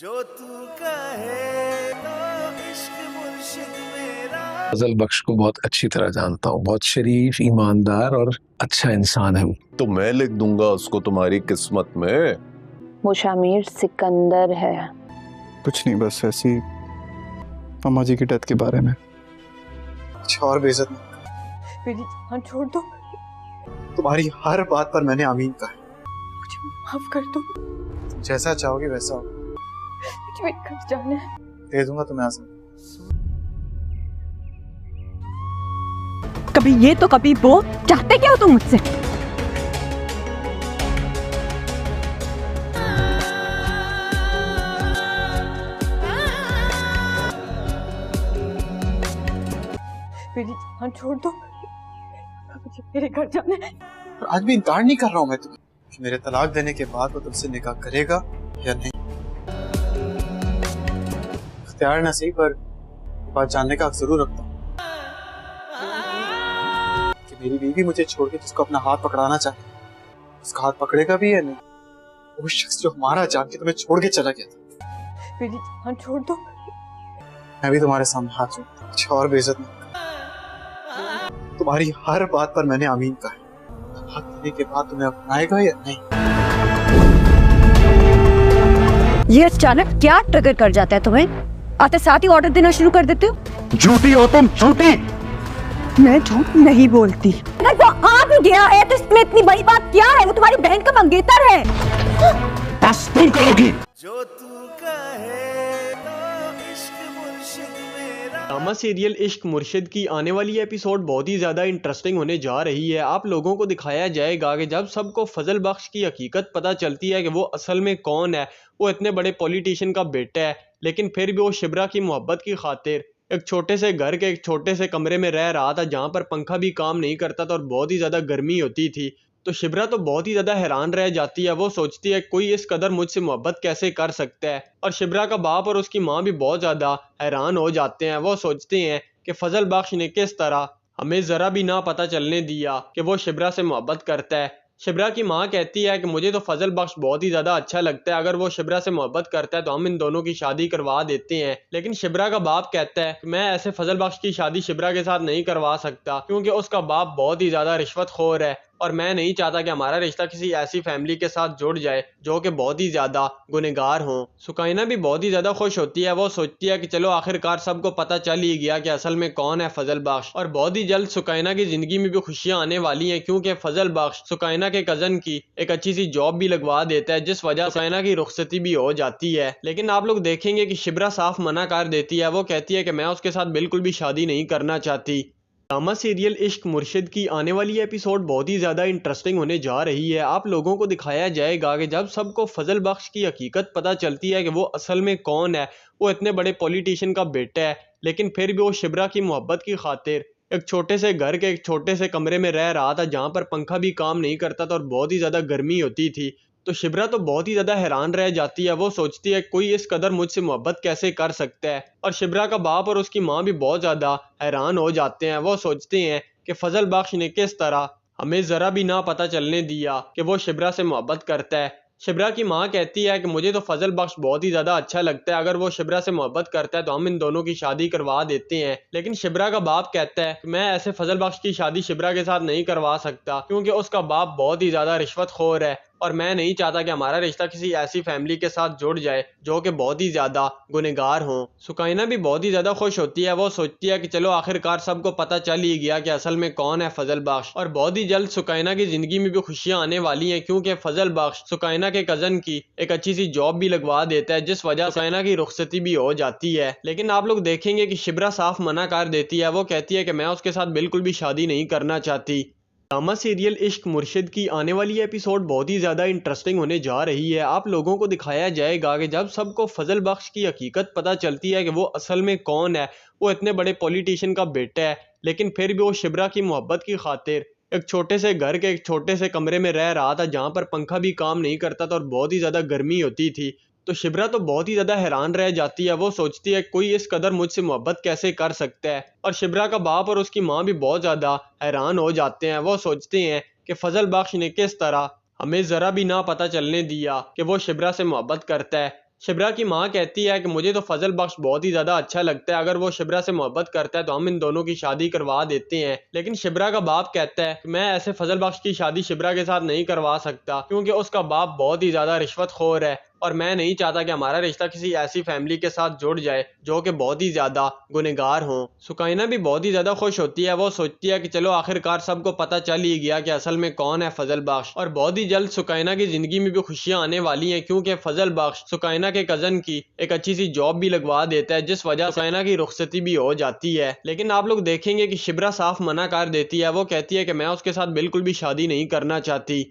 जो तू कहे तो इश्क मुर्शिद मेरा। फजल बख्श को बहुत अच्छी तरह जानता हूँ, बहुत शरीफ, ईमानदार और अच्छा इंसान है वो। तो मैं लिख दूंगा उसको तुम्हारी किस्मत में। वो शामिर सिकंदर है। कुछ नहीं, बस ऐसी अम्मा जी की डेथ के बारे में। अच्छा और बेइज्जत नहीं। मेरी जान छोड़ दो, तुम्हारी हर बात पर मैंने आमीन कहा। मुझे माफ कर दो। जैसा चाहोगे वैसा हो। मुझे मेरे घर जाना है। दे दूंगा तुम्हें आसान। कभी ये तो कभी वो, चाहते क्या हो तुम मुझसे? मेरी जान छोड़ दो, मुझे मेरे घर जाना है। और आज भी इनकार नहीं कर रहा हूँ मैं तुम्हें कि मेरे तलाक देने के बाद वो तुमसे निकाह करेगा या नहीं। इख्तियार ना सही, पर बात जानने का हक जरूर रखता हूँ कि मेरी बीवी मुझे छोड़ के जिसको अपना हाथ पकड़ाना चाहे उसका हाथ पकड़ेगा भी या नहीं। वो शख्स जो हमारा जान के तुम्हें छोड़ के चला गया था। मेरी जान छोड़ दो। मैं भी तुम्हारे सामने हाथ जोड़ता हूँ। अच्छा और बेइज्जत नहीं। तुम्हारी हर बात पर मैंने आमीन कहा। हाथ देने के बाद तुम्हें अपनाएगा या नहीं। ये अचानक क्या ट्रिगर कर जाता है तुम्हें? आते साथ ही ऑर्डर देना शुरू कर देते हो। झूठी हो तुम, झूठी। मैं झूठ नहीं बोलती। अगर वो आ भी गया है तो इसमें इतनी बड़ी बात क्या है? वो तुम्हारी बहन का मंगेतर है। बस तुम करोगी। जो तू कहे तो इश्क मुर्शिद मेरा। ड्रामा सीरियल इश्क मुर्शिद की आने वाली एपिसोड बहुत ही ज़्यादा इंटरेस्टिंग होने जा रही है। आप लोगों को दिखाया जाएगा कि जब सबको फजल बख्श की हकीकत पता चलती है कि वो असल में कौन है। वो इतने बड़े पॉलिटिशियन का बेटा है, लेकिन फिर भी वो शिब्रा की मोहब्बत की खातिर एक छोटे से घर के एक छोटे से कमरे में रह रहा था, जहाँ पर पंखा भी काम नहीं करता था और बहुत ही ज़्यादा गर्मी होती थी। तो शिब्रा तो बहुत ही ज़्यादा हैरान रह जाती है। वो सोचती है कोई इस कदर मुझसे मोहब्बत कैसे कर सकता है। और शिब्रा का बाप और उसकी माँ भी बहुत ज़्यादा हैरान हो जाते हैं। वो सोचते हैं कि फजल बख्श ने किस तरह हमें ज़रा भी ना पता चलने दिया कि वो शिब्रा से मोहब्बत करता है। शिब्रा की माँ कहती है कि मुझे तो फजल बख्श बहुत ही ज़्यादा अच्छा लगता है, अगर वो शिब्रा से मोहब्बत करता है तो हम इन दोनों की शादी करवा देते हैं। लेकिन शिब्रा का बाप कहता है कि मैं ऐसे फजल बख्श की शादी शिब्रा के साथ नहीं करवा सकता, क्योंकि उसका बाप बहुत ही ज़्यादा रिश्वतखोर है और मैं नहीं चाहता कि हमारा रिश्ता किसी ऐसी फैमिली के साथ जुड़ जाए जो कि बहुत ही ज़्यादा गुनहगार हों। सुकाइना भी बहुत ही ज़्यादा खुश होती है। वो सोचती है कि चलो आखिरकार सबको पता चल ही गया कि असल में कौन है फजल बख्श। और बहुत ही जल्द सुकाइना की ज़िंदगी में भी खुशियाँ आने वाली हैं, क्योंकि फजल बख्श सुकाइना के कज़न की एक अच्छी सी जॉब भी लगवा देता है, जिस वजह से सुकाइना की रुखसती भी हो जाती है। लेकिन आप लोग देखेंगे कि शिब्रा साफ मना कर देती है। वो कहती है कि मैं उसके साथ बिल्कुल भी शादी नहीं करना चाहती। ड्रामा सीरियल इश्क मुर्शिद की आने वाली एपिसोड बहुत ही ज़्यादा इंटरेस्टिंग होने जा रही है। आप लोगों को दिखाया जाएगा कि जब सबको फजल बख्श की हकीकत पता चलती है कि वो असल में कौन है। वो इतने बड़े पॉलिटिशियन का बेटा है, लेकिन फिर भी वो शिब्रा की मोहब्बत की खातिर एक छोटे से घर के एक छोटे से कमरे में रह रहा था, जहाँ पर पंखा भी काम नहीं करता था और बहुत ही ज़्यादा गर्मी होती थी। तो शिब्रा तो बहुत ही ज़्यादा हैरान रह जाती है। वो सोचती है कोई इस कदर मुझसे मोहब्बत कैसे कर सकता है। और शिब्रा का बाप और उसकी माँ भी बहुत ज़्यादा हैरान हो जाते हैं। वो सोचते हैं कि फजल बख्श ने किस तरह हमें ज़रा भी ना पता चलने दिया कि वो शिब्रा से मोहब्बत करता है। शिब्रा की माँ कहती है कि मुझे तो फजल बख्श बहुत ही ज़्यादा अच्छा लगता है, अगर वो शिब्रा से मोहब्बत करता है तो हम इन दोनों की शादी करवा देते हैं। लेकिन शिब्रा का बाप कहता है कि मैं ऐसे फजल बख्श की शादी शिब्रा के साथ नहीं करवा सकता, क्योंकि उसका बाप बहुत ही ज़्यादा रिश्वतखोर है और मैं नहीं चाहता कि हमारा रिश्ता किसी ऐसी फैमिली के साथ जुड़ जाए जो कि बहुत ही ज़्यादा गुनहगार हों। सुकाइना भी बहुत ही ज़्यादा खुश होती है। वो सोचती है कि चलो आखिरकार सबको पता चल ही गया कि असल में कौन है फजल बख्श। और बहुत ही जल्द सुकाइना की ज़िंदगी में भी खुशियाँ आने वाली हैं, क्योंकि फजल बख्श सुकाइना के कज़न की एक अच्छी सी जॉब भी लगवा देता है, जिस वजह से सुकाइना की रुखसती भी हो जाती है। लेकिन आप लोग देखेंगे कि शिब्रा साफ मना कर देती है। वो कहती है कि मैं उसके साथ बिल्कुल भी शादी नहीं करना चाहती। ड्रामा सीरियल इश्क मुर्शिद की आने वाली एपिसोड बहुत ही ज़्यादा इंटरेस्टिंग होने जा रही है। आप लोगों को दिखाया जाएगा कि जब सबको फजल बख्श की हकीकत पता चलती है कि वो असल में कौन है। वो इतने बड़े पॉलिटिशियन का बेटा है, लेकिन फिर भी वो शिब्रा की मोहब्बत की खातिर एक छोटे से घर के एक छोटे से कमरे में रह रहा था, जहाँ पर पंखा भी काम नहीं करता था और बहुत ही ज़्यादा गर्मी होती थी। तो शिब्रा तो बहुत ही ज़्यादा हैरान रह जाती है। वो सोचती है कोई इस कदर मुझसे मोहब्बत कैसे कर सकता है। और शिब्रा का बाप और उसकी माँ भी बहुत ज़्यादा हैरान हो जाते हैं। वो सोचते हैं कि फजल बख्श ने किस तरह हमें ज़रा भी ना पता चलने दिया कि वो शिब्रा से मोहब्बत करता है। शिब्रा की माँ कहती है कि मुझे तो फजल बख्श बहुत ही ज़्यादा अच्छा लगता है, अगर वो शिब्रा से मोहब्बत करता है तो हम इन दोनों की शादी करवा देते हैं। लेकिन शिब्रा का बाप कहता है कि मैं ऐसे फजल बख्श की शादी शिब्रा के साथ नहीं करवा सकता, क्योंकि उसका बाप बहुत ही ज़्यादा रिश्वतखोर है और मैं नहीं चाहता कि हमारा रिश्ता किसी ऐसी फैमिली के साथ जुड़ जाए जो कि बहुत ही ज़्यादा गुनहगार हों। सुकैना भी बहुत ही ज़्यादा खुश होती है। वो सोचती है कि चलो आखिरकार सबको पता चल ही गया कि असल में कौन है फजल बख्श, और बहुत ही जल्द सुकैना की ज़िंदगी में भी खुशियाँ आने वाली हैं, क्योंकि फजल बख्श सुकैना के कज़न की एक अच्छी सी जॉब भी लगवा देता है, जिस वजह से सुकैना की रुखसती भी हो जाती है। लेकिन आप लोग देखेंगे कि शिब्रा साफ मना कर देती है। वो कहती है कि मैं उसके साथ बिल्कुल भी शादी नहीं करना चाहती।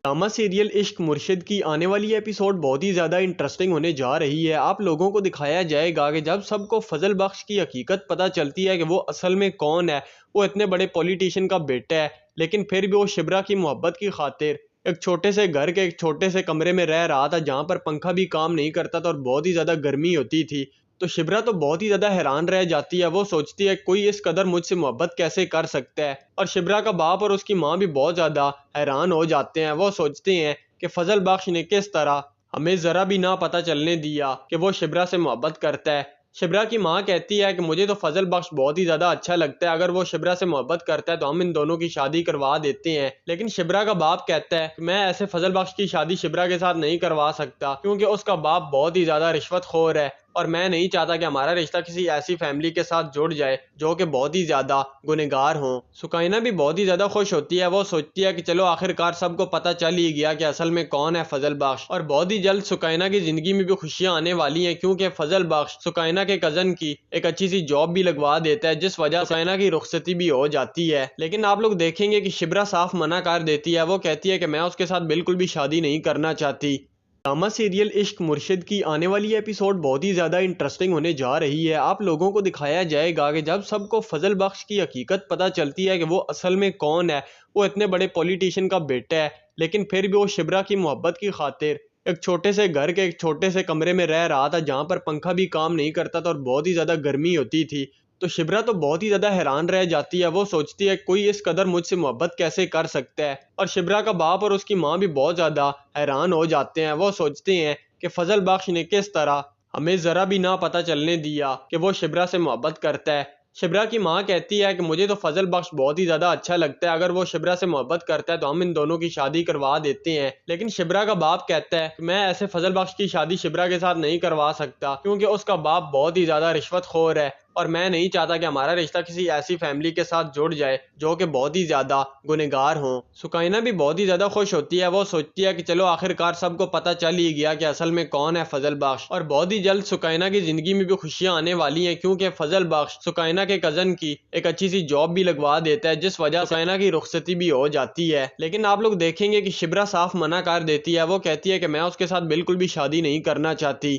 ड्रामा सीरियल इश्क मुर्शिद की आने वाली एपिसोड बहुत ही ज़्यादा इंटरेस्टिंग होने जा रही है। आप लोगों को दिखाया जाएगा कि जब सबको फजल बख्श की हकीकत पता चलती है कि वो असल में कौन है। वो इतने बड़े पॉलिटिशियन का बेटा है, लेकिन फिर भी वो शिब्रा की मोहब्बत की खातिर एक छोटे से घर के एक छोटे से कमरे में रह रहा था, जहाँ पर पंखा भी काम नहीं करता था और बहुत ही ज़्यादा गर्मी होती थी। तो शिब्रा तो बहुत ही ज़्यादा हैरान रह जाती है। वो सोचती है कोई इस कदर मुझसे मोहब्बत कैसे कर सकता है, और शिब्रा का बाप और उसकी माँ भी बहुत ज़्यादा हैरान हो जाते हैं। वो सोचते हैं कि फजल बख्श ने किस तरह हमें ज़रा भी ना पता चलने दिया कि वो शिब्रा से मोहब्बत करता है। शिब्रा की माँ कहती है कि मुझे तो फजल बख्श बहुत ही ज़्यादा अच्छा लगता है, अगर वो शिब्रा से मोहब्बत करता है तो हम इन दोनों की शादी करवा देते हैं। लेकिन शिब्रा का बाप कहता है कि मैं ऐसे फजल बख्श की शादी शिब्रा के साथ नहीं करवा सकता, क्योंकि उसका बाप बहुत ही ज़्यादा रिश्वतखोर है और मैं नहीं चाहता कि हमारा रिश्ता किसी ऐसी फैमिली के साथ जुड़ जाए जो कि बहुत ही ज़्यादा गुनहगार हों। सुकैना भी बहुत ही ज़्यादा खुश होती है। वो सोचती है कि चलो आखिरकार सबको पता चल ही गया कि असल में कौन है फजल बख्श, और बहुत ही जल्द सुकैना की ज़िंदगी में भी खुशियाँ आने वाली हैं, क्योंकि फजल बख्श सुकैना के कज़न की एक अच्छी सी जॉब भी लगवा देता है, जिस वजह से सुकैना की रुखसती भी हो जाती है। लेकिन आप लोग देखेंगे कि शिब्रा साफ मना कर देती है। वो कहती है कि मैं उसके साथ बिल्कुल भी शादी नहीं करना चाहती। ड्रामा सीरियल इश्क मुर्शिद की आने वाली एपिसोड बहुत ही ज़्यादा इंटरेस्टिंग होने जा रही है। आप लोगों को दिखाया जाएगा कि जब सबको फजल बख्श की हकीकत पता चलती है कि वो असल में कौन है। वो इतने बड़े पॉलिटिशियन का बेटा है, लेकिन फिर भी वो शिब्रा की मोहब्बत की खातिर एक छोटे से घर के एक छोटे से कमरे में रह रहा था, जहाँ पर पंखा भी काम नहीं करता था और बहुत ही ज़्यादा गर्मी होती थी। तो शिब्रा तो बहुत ही ज़्यादा हैरान रह जाती है। वो सोचती है कोई इस कदर मुझसे मोहब्बत कैसे कर सकता है, और शिब्रा का बाप और उसकी माँ भी बहुत ज़्यादा हैरान हो जाते हैं। वो सोचते हैं कि फजल बख्श ने किस तरह हमें ज़रा भी ना पता चलने दिया कि वो शिब्रा से मोहब्बत करता है। शिब्रा की माँ कहती है कि मुझे तो फजल बख्श बहुत ही ज़्यादा अच्छा लगता है, अगर वो शिब्रा से मोहब्बत करता है तो हम इन दोनों की शादी करवा देते हैं। लेकिन शिब्रा का बाप कहता है कि मैं ऐसे फजल बख्श की शादी शिब्रा के साथ नहीं करवा सकता, क्योंकि उसका बाप बहुत ही ज़्यादा रिश्वतखोर है और मैं नहीं चाहता कि हमारा रिश्ता किसी ऐसी फैमिली के साथ जुड़ जाए जो कि बहुत ही ज़्यादा गुनहगार हों। सुकैना भी बहुत ही ज़्यादा खुश होती है। वो सोचती है कि चलो आखिरकार सबको पता चल ही गया कि असल में कौन है फजल बख्श, और बहुत ही जल्द सुकैना की ज़िंदगी में भी खुशियाँ आने वाली हैं, क्योंकि फजल बख्श सुकैना के कज़न की एक अच्छी सी जॉब भी लगवा देता है, जिस वजह से सुकैना की रुखसती भी हो जाती है। लेकिन आप लोग देखेंगे कि शिब्रा साफ मना कर देती है। वो कहती है कि मैं उसके साथ बिल्कुल भी शादी नहीं करना चाहती।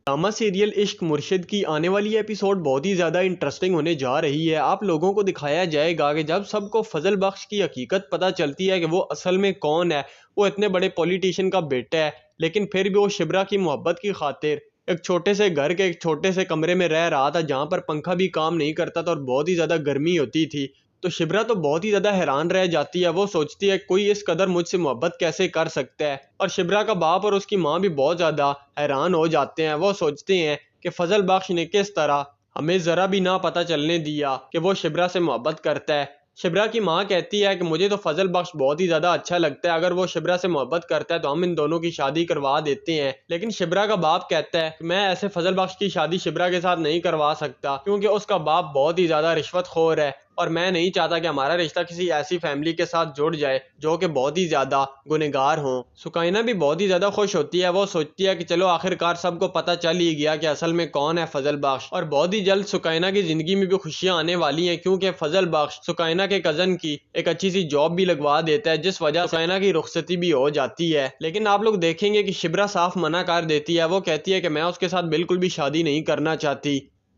ड्रामा सीरियल इश्क मुर्शिद की आने वाली एपिसोड बहुत ही ज़्यादा इंटरेस्टिंग होने जा रही है। आप लोगों को दिखाया जाएगा कि जब सबको फजल बख्श की हकीकत पता चलती है कि वो असल में कौन है। वो इतने बड़े पॉलिटिशियन का बेटा है, लेकिन फिर भी वो शिब्रा की मोहब्बत की खातिर एक छोटे से घर के एक छोटे से कमरे में रह रहा था, जहाँ पर पंखा भी काम नहीं करता था और बहुत ही ज़्यादा गर्मी होती थी। तो शिब्रा तो बहुत ही ज़्यादा हैरान रह जाती है। वो सोचती है कोई इस कदर मुझसे मोहब्बत कैसे कर सकता है, और शिब्रा का बाप और उसकी माँ भी बहुत ज़्यादा हैरान हो जाते हैं। वो सोचते हैं कि फजल बख्श ने किस तरह हमें ज़रा भी ना पता चलने दिया कि वो शिब्रा से मोहब्बत करता है। शिब्रा की माँ कहती है कि मुझे तो फजल बख्श बहुत ही ज़्यादा अच्छा लगता है, अगर वो शिब्रा से मोहब्बत करता है तो हम इन दोनों की शादी करवा देते हैं। लेकिन शिब्रा का बाप कहता है कि मैं ऐसे फजल बख्श की शादी शिब्रा के साथ नहीं करवा सकता, क्योंकि उसका बाप बहुत ही ज़्यादा रिश्वतखोर है और मैं नहीं चाहता कि हमारा रिश्ता किसी ऐसी फैमिली के साथ जुड़ जाए जो कि बहुत ही ज़्यादा गुनहगार हों। सुकैना भी बहुत ही ज़्यादा खुश होती है। वो सोचती है कि चलो आखिरकार सबको पता चल ही गया कि असल में कौन है फजल बख्श, और बहुत ही जल्द सुकैना की ज़िंदगी में भी खुशियाँ आने वाली हैं, क्योंकि फजल बख्श सुकैना के कज़न की एक अच्छी सी जॉब भी लगवा देता है, जिस वजह से सुकैना की रुखसती भी हो जाती है। लेकिन आप लोग देखेंगे कि शिब्रा साफ मना कर देती है। वो कहती है कि मैं उसके साथ बिल्कुल भी शादी नहीं करना चाहती।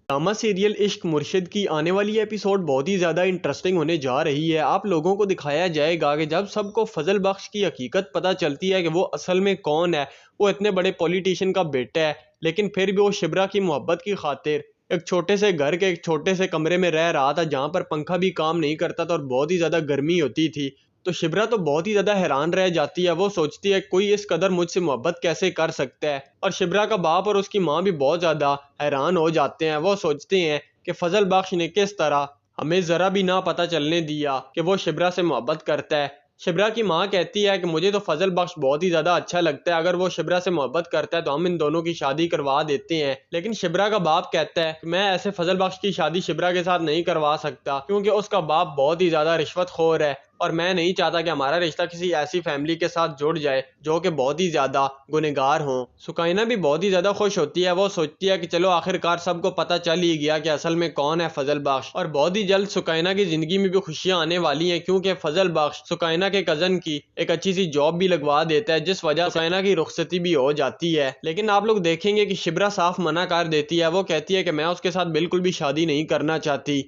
ड्रामा सीरियल इश्क मुर्शिद की आने वाली एपिसोड बहुत ही ज़्यादा इंटरेस्टिंग होने जा रही है। आप लोगों को दिखाया जाएगा कि जब सबको फजल बख्श की हकीकत पता चलती है कि वो असल में कौन है। वो इतने बड़े पॉलिटिशियन का बेटा है, लेकिन फिर भी वो शिब्रा की मोहब्बत की खातिर एक छोटे से घर के एक छोटे से कमरे में रह रहा था, जहाँ पर पंखा भी काम नहीं करता था और बहुत ही ज़्यादा गर्मी होती थी। तो शिब्रा तो बहुत ही ज़्यादा हैरान रह जाती है। वो सोचती है कोई इस कदर मुझसे मोहब्बत कैसे कर सकता है। और शिब्रा का बाप और उसकी माँ भी बहुत ज़्यादा हैरान हो जाते हैं। वो सोचते हैं कि फजल बख्श ने किस तरह हमें ज़रा भी ना पता चलने दिया कि वो शिब्रा से मोहब्बत करता है। शिब्रा की माँ कहती है कि मुझे तो फजल बख्श बहुत ही ज़्यादा अच्छा लगता है, अगर वो शिब्रा से मोहब्बत करता है तो हम इन दोनों की शादी करवा देते हैं। लेकिन शिब्रा का बाप कहता है कि मैं ऐसे फजल बख्श की शादी शिब्रा के साथ नहीं करवा सकता, क्योंकि उसका बाप बहुत ही ज़्यादा रिश्वतखोर है और मैं नहीं चाहता कि हमारा रिश्ता किसी ऐसी फैमिली के साथ जुड़ जाए जो कि बहुत ही ज़्यादा गुनहगार हों। सुकैना भी बहुत ही ज़्यादा खुश होती है। वो सोचती है कि चलो आखिरकार सबको पता चल ही गया कि असल में कौन है फजल बख्श। और बहुत ही जल्द सुकैना की ज़िंदगी में भी खुशियाँ आने वाली हैं, क्योंकि फजल बख्श सुकैना के कज़न की एक अच्छी सी जॉब भी लगवा देता है, जिस वजह से सुकैना की रुखसती भी हो जाती है। लेकिन आप लोग देखेंगे कि शिब्रा साफ मना कर देती है। वो कहती है कि मैं उसके साथ बिल्कुल भी शादी नहीं करना चाहती।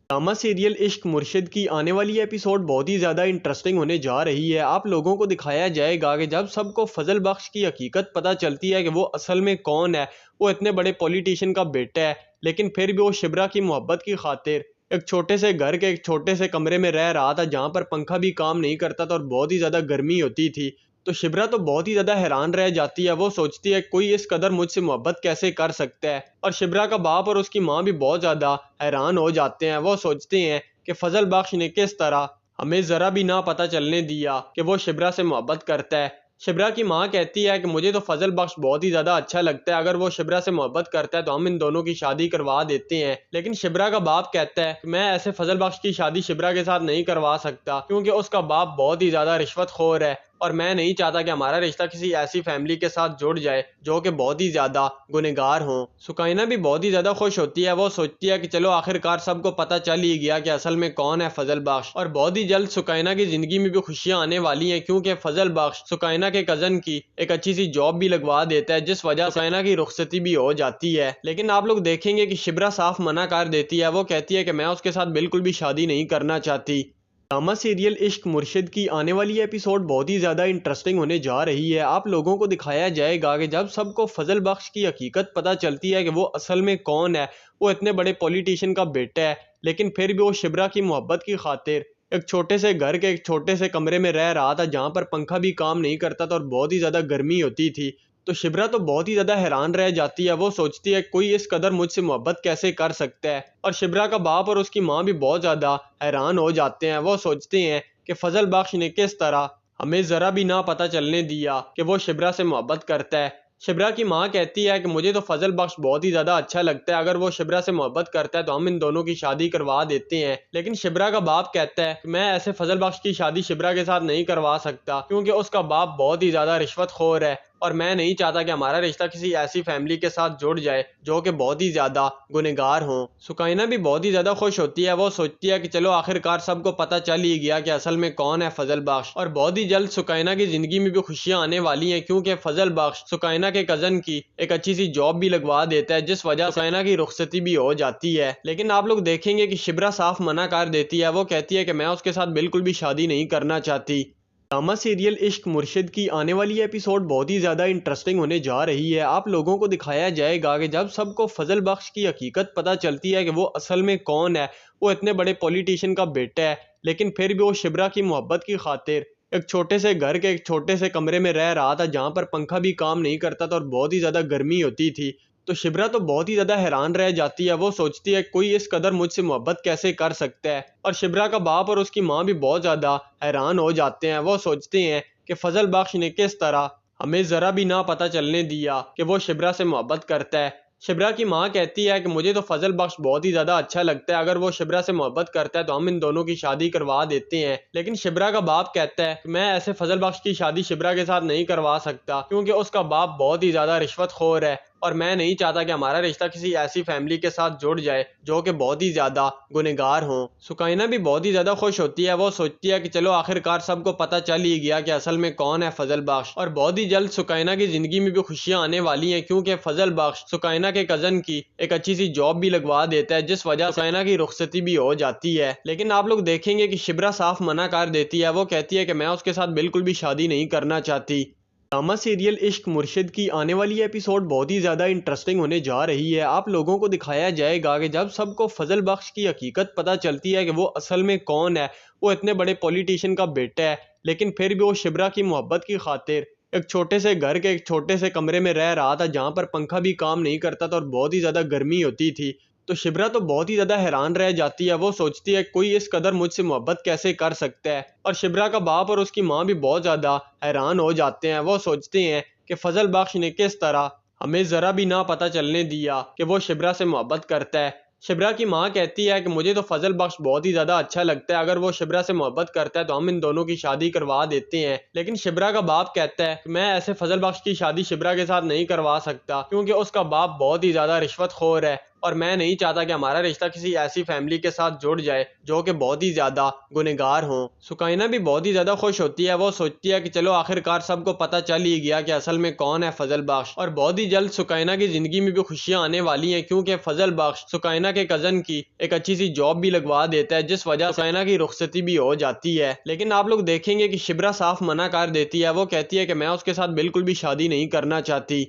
ड्रामा सीरियल इश्क मुर्शिद की आने वाली एपिसोड बहुत ही ज़्यादा इंटरेस्टिंग होने जा रही है। आप लोगों को दिखाया जाएगा कि जब सबको फजल बख्श की हकीकत पता चलती है कि वो असल में कौन है। वो इतने बड़े पॉलिटिशियन का बेटा है, लेकिन फिर भी वो शिब्रा की मोहब्बत की खातिर एक छोटे से घर के एक छोटे से कमरे में रह रहा था, जहाँ पर पंखा भी काम नहीं करता था और बहुत ही ज़्यादा गर्मी होती थी। तो शिब्रा तो बहुत ही ज़्यादा हैरान रह जाती है। वो सोचती है कोई इस कदर मुझसे मोहब्बत कैसे कर सकता है। और शिब्रा का बाप और उसकी माँ भी बहुत ज़्यादा हैरान हो जाते हैं। वो सोचते हैं कि फजल बख्श ने किस तरह हमें ज़रा भी ना पता चलने दिया कि वो शिब्रा से मोहब्बत करता है। शिब्रा की माँ कहती है कि मुझे तो फजल बख्श बहुत ही ज़्यादा अच्छा लगता है, अगर वो शिब्रा से मोहब्बत करता है तो हम इन दोनों की शादी करवा देते हैं। लेकिन शिब्रा का बाप कहता है कि मैं ऐसे फजल बख्श की शादी शिब्रा के साथ नहीं करवा सकता, क्योंकि उसका बाप बहुत ही ज़्यादा रिश्वतखोर है और मैं नहीं चाहता कि हमारा रिश्ता किसी ऐसी फैमिली के साथ जुड़ जाए जो कि बहुत ही ज़्यादा गुनहगार हों। सुकैना भी बहुत ही ज़्यादा खुश होती है। वो सोचती है कि चलो आखिरकार सबको पता चल ही गया कि असल में कौन है फजल बख्श। और बहुत ही जल्द सुकैना की ज़िंदगी में भी खुशियाँ आने वाली हैं, क्योंकि फजल बख्श सुकैना के कज़न की एक अच्छी सी जॉब भी लगवा देता है, जिस वजह से सुकैना की रुखसती भी हो जाती है। लेकिन आप लोग देखेंगे कि शिब्रा साफ मना कर देती है। वो कहती है कि मैं उसके साथ बिल्कुल भी शादी नहीं करना चाहती। ड्रामा सीरियल इश्क मुर्शिद की आने वाली एपिसोड बहुत ही ज़्यादा इंटरेस्टिंग होने जा रही है। आप लोगों को दिखाया जाएगा कि जब सबको फजल बख्श की हकीकत पता चलती है कि वो असल में कौन है। वो इतने बड़े पॉलिटिशियन का बेटा है, लेकिन फिर भी वो शिब्रा की मोहब्बत की खातिर एक छोटे से घर के एक छोटे से कमरे में रह रहा था, जहाँ पर पंखा भी काम नहीं करता था और बहुत ही ज़्यादा गर्मी होती थी। तो शिब्रा तो बहुत ही ज़्यादा हैरान रह जाती है। वो सोचती है कोई इस कदर मुझसे मोहब्बत कैसे कर सकता है। और शिब्रा का बाप और उसकी माँ भी बहुत ज़्यादा हैरान हो जाते हैं। वो सोचते हैं कि फजल बख्श ने किस तरह हमें ज़रा भी ना पता चलने दिया कि वो शिब्रा से मोहब्बत करता है। शिब्रा की माँ कहती है कि मुझे तो फजल बख्श बहुत ही ज़्यादा अच्छा लगता है, अगर वो शिब्रा से मोहब्बत करता है तो हम इन दोनों की शादी करवा देते हैं। लेकिन शिब्रा का बाप कहता है कि मैं ऐसे फजल बख्श की शादी शिब्रा के साथ नहीं करवा सकता, क्योंकि उसका बाप बहुत ही ज़्यादा रिश्वतखोर है और मैं नहीं चाहता कि हमारा रिश्ता किसी ऐसी फैमिली के साथ जुड़ जाए जो कि बहुत ही ज़्यादा गुनहगार हों। सुकैना भी बहुत ही ज़्यादा खुश होती है। वो सोचती है कि चलो आखिरकार सबको पता चल ही गया कि असल में कौन है फजल बख्श। और बहुत ही जल्द सुकैना की ज़िंदगी में भी खुशियाँ आने वाली हैं, क्योंकि फजल बख्श सुकैना के कज़न की एक अच्छी सी जॉब भी लगवा देता है, जिस वजह से सुकैना की रुखसती भी हो जाती है। लेकिन आप लोग देखेंगे कि शिब्रा साफ मना कर देती है। वो कहती है कि मैं उसके साथ बिल्कुल भी शादी नहीं करना चाहती। ड्रामा सीरियल इश्क मुर्शिद की आने वाली एपिसोड बहुत ही ज़्यादा इंटरेस्टिंग होने जा रही है। आप लोगों को दिखाया जाएगा कि जब सबको फजल बख्श की हकीकत पता चलती है कि वो असल में कौन है। वो इतने बड़े पॉलिटिशियन का बेटा है, लेकिन फिर भी वो शिब्रा की मोहब्बत की खातिर एक छोटे से घर के एक छोटे से कमरे में रह रहा था, जहाँ पर पंखा भी काम नहीं करता था और बहुत ही ज़्यादा गर्मी होती थी। तो शिब्रा तो बहुत ही ज़्यादा हैरान रह जाती है। वो सोचती है कोई इस कदर मुझसे मोहब्बत कैसे कर सकता है। और शिब्रा का बाप और उसकी माँ भी बहुत ज़्यादा हैरान हो जाते हैं। वो सोचते हैं कि फजल बख्श ने किस तरह हमें ज़रा भी ना पता चलने दिया कि वो शिब्रा से मोहब्बत करता है। शिब्रा की माँ कहती है कि मुझे तो फजल बख्श बहुत ही ज़्यादा अच्छा लगता है, अगर वो शिब्रा से मोहब्बत करता है तो हम इन दोनों की शादी करवा देते हैं। लेकिन शिब्रा का बाप कहता है कि मैं ऐसे फजल बख्श की शादी शिब्रा के साथ नहीं करवा सकता, क्योंकि उसका बाप बहुत ही ज़्यादा रिश्वतखोर है और मैं नहीं चाहता कि हमारा रिश्ता किसी ऐसी फैमिली के साथ जुड़ जाए जो कि बहुत ही ज़्यादा गुनहगार हों। सुकैना भी बहुत ही ज़्यादा खुश होती है। वो सोचती है कि चलो आखिरकार सबको पता चल ही गया कि असल में कौन है फजल बख्श। और बहुत ही जल्द सुकैना की ज़िंदगी में भी खुशियाँ आने वाली हैं, क्योंकि फजल बख्श सुकैना के कज़न की एक अच्छी सी जॉब भी लगवा देता है, जिस वजह से सुकैना की रुखसती भी हो जाती है। लेकिन आप लोग देखेंगे कि शिब्रा साफ मना कर देती है। वो कहती है कि मैं उसके साथ बिल्कुल भी शादी नहीं करना चाहती। ड्रामा सीरियल इश्क मुर्शिद की आने वाली एपिसोड बहुत ही ज़्यादा इंटरेस्टिंग होने जा रही है। आप लोगों को दिखाया जाएगा कि जब सबको फजल बख्श की हकीकत पता चलती है कि वो असल में कौन है। वो इतने बड़े पॉलिटिशियन का बेटा है, लेकिन फिर भी वो शिब्रा की मोहब्बत की खातिर एक छोटे से घर के एक छोटे से कमरे में रह रहा था, जहाँ पर पंखा भी काम नहीं करता था और बहुत ही ज़्यादा गर्मी होती थी। तो शिब्रा तो बहुत ही ज़्यादा हैरान रह जाती है। वो सोचती है कोई इस कदर मुझसे मोहब्बत कैसे कर सकता है। और शिब्रा का बाप और उसकी माँ भी बहुत ज़्यादा हैरान हो जाते हैं। वो सोचते हैं कि फजल बख्श ने किस तरह हमें ज़रा भी ना पता चलने दिया कि वो शिब्रा से मोहब्बत करता है। शिब्रा की माँ कहती है कि मुझे तो फजल बख्श बहुत ही ज़्यादा अच्छा लगता है, अगर वो शिब्रा से मोहब्बत करता है तो हम इन दोनों की शादी करवा देते हैं। लेकिन शिब्रा का बाप कहता है कि मैं ऐसे फजल बख्श की शादी शिब्रा के साथ नहीं करवा सकता, क्योंकि उसका बाप बहुत ही ज़्यादा रिश्वतखोर है और मैं नहीं चाहता कि हमारा रिश्ता किसी ऐसी फैमिली के साथ जुड़ जाए जो कि बहुत ही ज़्यादा गुनहगार हों। सुकाइना भी बहुत ही ज़्यादा खुश होती है। वो सोचती है कि चलो आखिरकार सबको पता चल ही गया कि असल में कौन है फजल बख्श। और बहुत ही जल्द सुकाइना की ज़िंदगी में भी खुशियाँ आने वाली हैं, क्योंकि फजल बख्श सुकाइना के कज़न की एक अच्छी सी जॉब भी लगवा देता है, जिस वजह से सुकाइना की रुखसती भी हो जाती है। लेकिन आप लोग देखेंगे कि शिब्रा साफ मना कर देती है। वो कहती है कि मैं उसके साथ बिल्कुल भी शादी नहीं करना चाहती।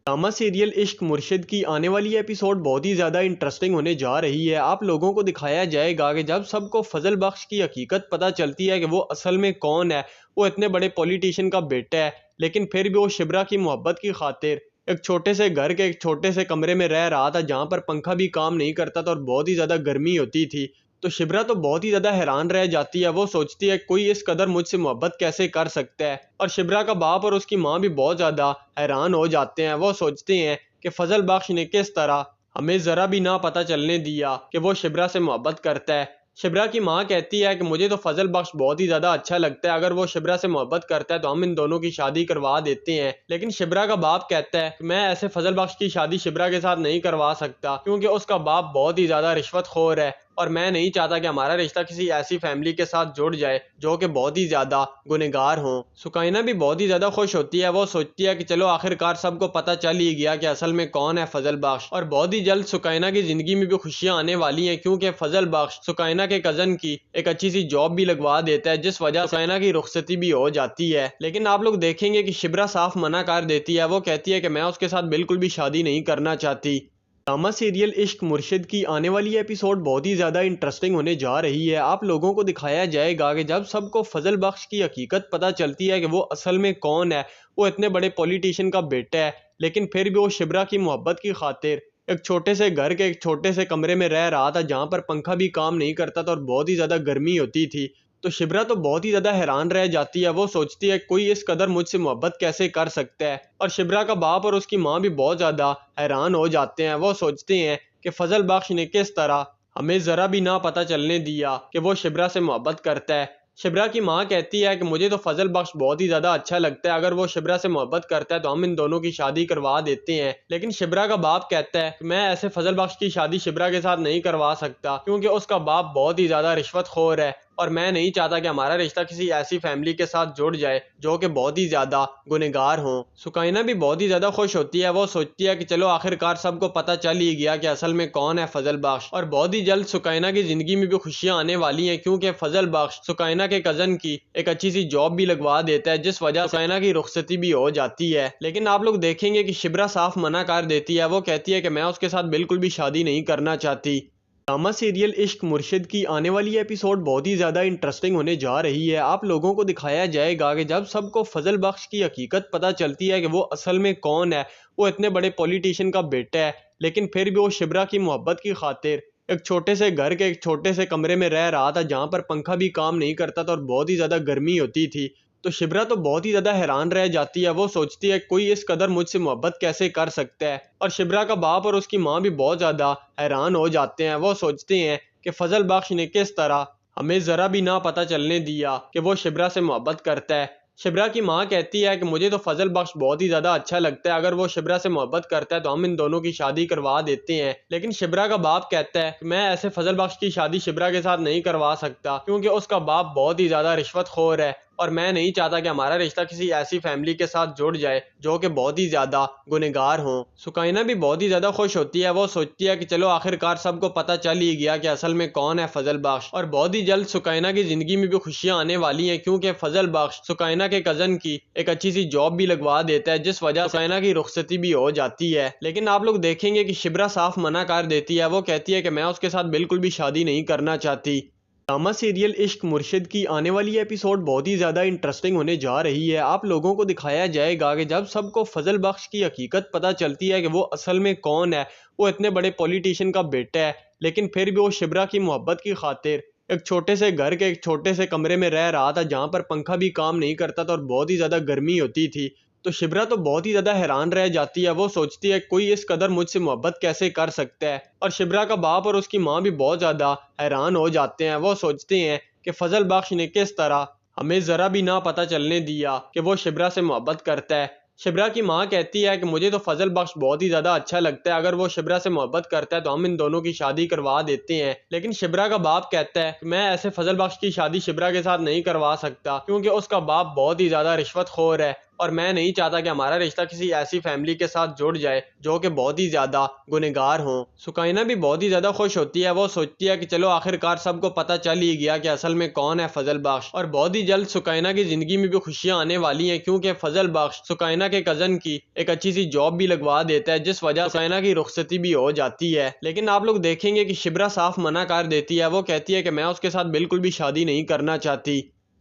ड्रामा सीरियल इश्क मुर्शिद की आने वाली एपिसोड बहुत ही ज़्यादा इंटरेस्टिंग होने जा रही है। आप लोगों को दिखाया जाएगा कि जब सबको फजल बख्श की हकीकत पता चलती है कि वो असल में कौन है। वो इतने बड़े पॉलिटिशियन का बेटा है, लेकिन फिर भी वो शिब्रा की मोहब्बत की खातिर एक छोटे से घर के एक छोटे से कमरे में रह रहा था, जहाँ पर पंखा भी काम नहीं करता था और बहुत ही ज़्यादा गर्मी होती थी। तो शिब्रा तो बहुत ही ज़्यादा हैरान रह जाती है। वो सोचती है कोई इस कदर मुझसे मोहब्बत कैसे कर सकता है। और शिब्रा का बाप और उसकी माँ भी बहुत ज़्यादा हैरान हो जाते हैं। वो सोचते हैं कि फजल बख्श ने किस तरह हमें ज़रा भी ना पता चलने दिया कि वो शिब्रा से मोहब्बत करता है। शिब्रा की माँ कहती है कि मुझे तो फजल बख्श बहुत ही ज़्यादा अच्छा लगता है, अगर वो शिब्रा से मोहब्बत करता है तो हम इन दोनों की शादी करवा देते हैं। लेकिन शिब्रा का बाप कहता है कि मैं ऐसे फजल बख्श की शादी शिब्रा के साथ नहीं करवा सकता, क्योंकि उसका बाप बहुत ही ज़्यादा रिश्वतखोर है और मैं नहीं चाहता कि हमारा रिश्ता किसी ऐसी फैमिली के साथ जुड़ जाए जो कि बहुत ही ज़्यादा गुनहगार हों। सुकाइना भी बहुत ही ज़्यादा खुश होती है। वो सोचती है कि चलो आखिरकार सबको पता चल ही गया कि असल में कौन है फजल बख्श। और बहुत ही जल्द सुकाइना की ज़िंदगी में भी खुशियाँ आने वाली हैं, क्योंकि फजल बख्श सुकाइना के कज़न की एक अच्छी सी जॉब भी लगवा देता है, जिस वजह से सुकाइना की रुखसती भी हो जाती है। लेकिन आप लोग देखेंगे कि शिब्रा साफ मना कर देती है। वो कहती है कि मैं उसके साथ बिल्कुल भी शादी नहीं करना चाहती। ड्रामा सीरियल इश्क मुर्शिद की आने वाली एपिसोड बहुत ही ज़्यादा इंटरेस्टिंग होने जा रही है। आप लोगों को दिखाया जाएगा कि जब सबको फजल बख्श की हकीकत पता चलती है कि वो असल में कौन है। वो इतने बड़े पॉलिटिशियन का बेटा है, लेकिन फिर भी वो शिब्रा की मोहब्बत की खातिर एक छोटे से घर के एक छोटे से कमरे में रह रहा था, जहाँ पर पंखा भी काम नहीं करता था और बहुत ही ज़्यादा गर्मी होती थी। तो शिब्रा तो बहुत ही ज़्यादा हैरान रह जाती है। वो सोचती है कोई इस कदर मुझसे मोहब्बत कैसे कर सकता है। और शिब्रा का बाप और उसकी माँ भी बहुत ज़्यादा हैरान हो जाते हैं। वो सोचते हैं कि फजल बख्श ने किस तरह हमें ज़रा भी ना पता चलने दिया कि वो शिब्रा से मोहब्बत करता है। शिब्रा की माँ कहती है कि मुझे तो फजल बख्श बहुत ही ज़्यादा अच्छा लगता है, अगर वो शिब्रा से मोहब्बत करता है तो हम इन दोनों की शादी करवा देते हैं। लेकिन शिब्रा का बाप कहता है कि मैं ऐसे फजल बख्श की शादी शिब्रा के साथ नहीं करवा सकता, क्योंकि उसका बाप बहुत ही ज़्यादा रिश्वतखोर है और मैं नहीं चाहता कि हमारा रिश्ता किसी ऐसी फैमिली के साथ जुड़ जाए जो कि बहुत ही ज़्यादा गुनहगार हों। सुकाइना भी बहुत ही ज़्यादा खुश होती है। वो सोचती है कि चलो आखिरकार सबको पता चल ही गया कि असल में कौन है फजल बख्श। और बहुत ही जल्द सुकाइना की ज़िंदगी में भी खुशियाँ आने वाली हैं, क्योंकि फजल बख्श सुकाइना के कज़न की एक अच्छी सी जॉब भी लगवा देता है, जिस वजह से सुकाइना की रुखसती भी हो जाती है। लेकिन आप लोग देखेंगे कि शिब्रा साफ मना कर देती है। वो कहती है कि मैं उसके साथ बिल्कुल भी शादी नहीं करना चाहती। ड्रामा सीरियल इश्क मुर्शिद की आने वाली एपिसोड बहुत ही ज़्यादा इंटरेस्टिंग होने जा रही है। आप लोगों को दिखाया जाएगा कि जब सबको फजल बख्श की हकीकत पता चलती है कि वो असल में कौन है। वो इतने बड़े पॉलिटिशियन का बेटा है, लेकिन फिर भी वो शिब्रा की मोहब्बत की खातिर एक छोटे से घर के एक छोटे से कमरे में रह रहा था, जहाँ पर पंखा भी काम नहीं करता था और बहुत ही ज़्यादा गर्मी होती थी। तो शिब्रा तो बहुत ही ज़्यादा हैरान रह जाती है। वो सोचती है कोई इस कदर मुझसे मोहब्बत कैसे कर सकता है। और शिब्रा का बाप और उसकी माँ भी बहुत ज़्यादा हैरान हो जाते हैं। वो सोचते हैं कि फजल बख्श ने किस तरह हमें ज़रा भी ना पता चलने दिया कि वो शिब्रा से मोहब्बत करता है। शिब्रा की माँ कहती है कि मुझे तो फजल बख्श बहुत ही ज़्यादा अच्छा लगता है, अगर वो शिब्रा से मोहब्बत करता है तो हम इन दोनों की शादी करवा देते हैं। लेकिन शिब्रा का बाप कहता है कि मैं ऐसे फजल बख्श की शादी शिब्रा के साथ नहीं करवा सकता, क्योंकि उसका बाप बहुत ही ज़्यादा रिश्वतखोर है और मैं नहीं चाहता कि हमारा रिश्ता किसी ऐसी फैमिली के साथ जुड़ जाए जो कि बहुत ही ज़्यादा गुनहगार हों। सुकैना भी बहुत ही ज़्यादा खुश होती है। वो सोचती है कि चलो आखिरकार सबको पता चल ही गया कि असल में कौन है फजल बख्श, और बहुत ही जल्द सुकैना की ज़िंदगी में भी खुशियाँ आने वाली हैं, क्योंकि फजल बख्श सुकैना के कज़न की एक अच्छी सी जॉब भी लगवा देता है, जिस वजह से सुकैना की रुखसती भी हो जाती है। लेकिन आप लोग देखेंगे कि शिब्रा साफ मना कर देती है। वो कहती है कि मैं उसके साथ बिल्कुल भी शादी नहीं करना चाहती। ड्रामा सीरियल इश्क मुर्शिद की आने वाली एपिसोड बहुत ही ज़्यादा इंटरेस्टिंग होने जा रही है। आप लोगों को दिखाया जाएगा कि जब सबको फजल बख्श की हकीकत पता चलती है कि वो असल में कौन है। वो इतने बड़े पॉलिटिशियन का बेटा है, लेकिन फिर भी वो शिब्रा की मोहब्बत की खातिर एक छोटे से घर के एक छोटे से कमरे में रह रहा था, जहाँ पर पंखा भी काम नहीं करता था और बहुत ही ज़्यादा गर्मी होती थी। तो शिब्रा तो बहुत ही ज़्यादा हैरान रह जाती है। वो सोचती है कोई इस कदर मुझसे मोहब्बत कैसे कर सकता है, और शिब्रा का बाप और उसकी माँ भी बहुत ज़्यादा हैरान हो जाते हैं। वो सोचते हैं कि फजल बख्श ने किस तरह हमें ज़रा भी ना पता चलने दिया कि वो शिब्रा से मोहब्बत करता है। शिब्रा की माँ कहती है कि मुझे तो फजल बख्श बहुत ही ज़्यादा अच्छा लगता है, अगर वो शिब्रा से मोहब्बत करता है तो हम इन दोनों की शादी करवा देते हैं। लेकिन शिब्रा का बाप कहता है कि मैं ऐसे फजल बख्श की शादी शिब्रा के साथ नहीं करवा सकता, क्योंकि उसका बाप बहुत ही ज़्यादा रिश्वतखोर है, और मैं नहीं चाहता कि हमारा रिश्ता किसी ऐसी फैमिली के साथ जुड़ जाए जो कि बहुत ही ज़्यादा गुनहगार हों। सुकैना भी बहुत ही ज़्यादा खुश होती है। वो सोचती है कि चलो आखिरकार सबको पता चल ही गया कि असल में कौन है फजल बख्श, और बहुत ही जल्द सुकैना की ज़िंदगी में भी खुशियाँ आने वाली हैं, क्योंकि फजल बख्श सुकैना के कज़न की एक अच्छी सी जॉब भी लगवा देता है, जिस वजह से सुकैना की रुखसती भी हो जाती है। लेकिन आप लोग देखेंगे कि शिब्रा साफ मना कर देती है। वो कहती है कि मैं उसके साथ बिल्कुल भी शादी नहीं करना चाहती।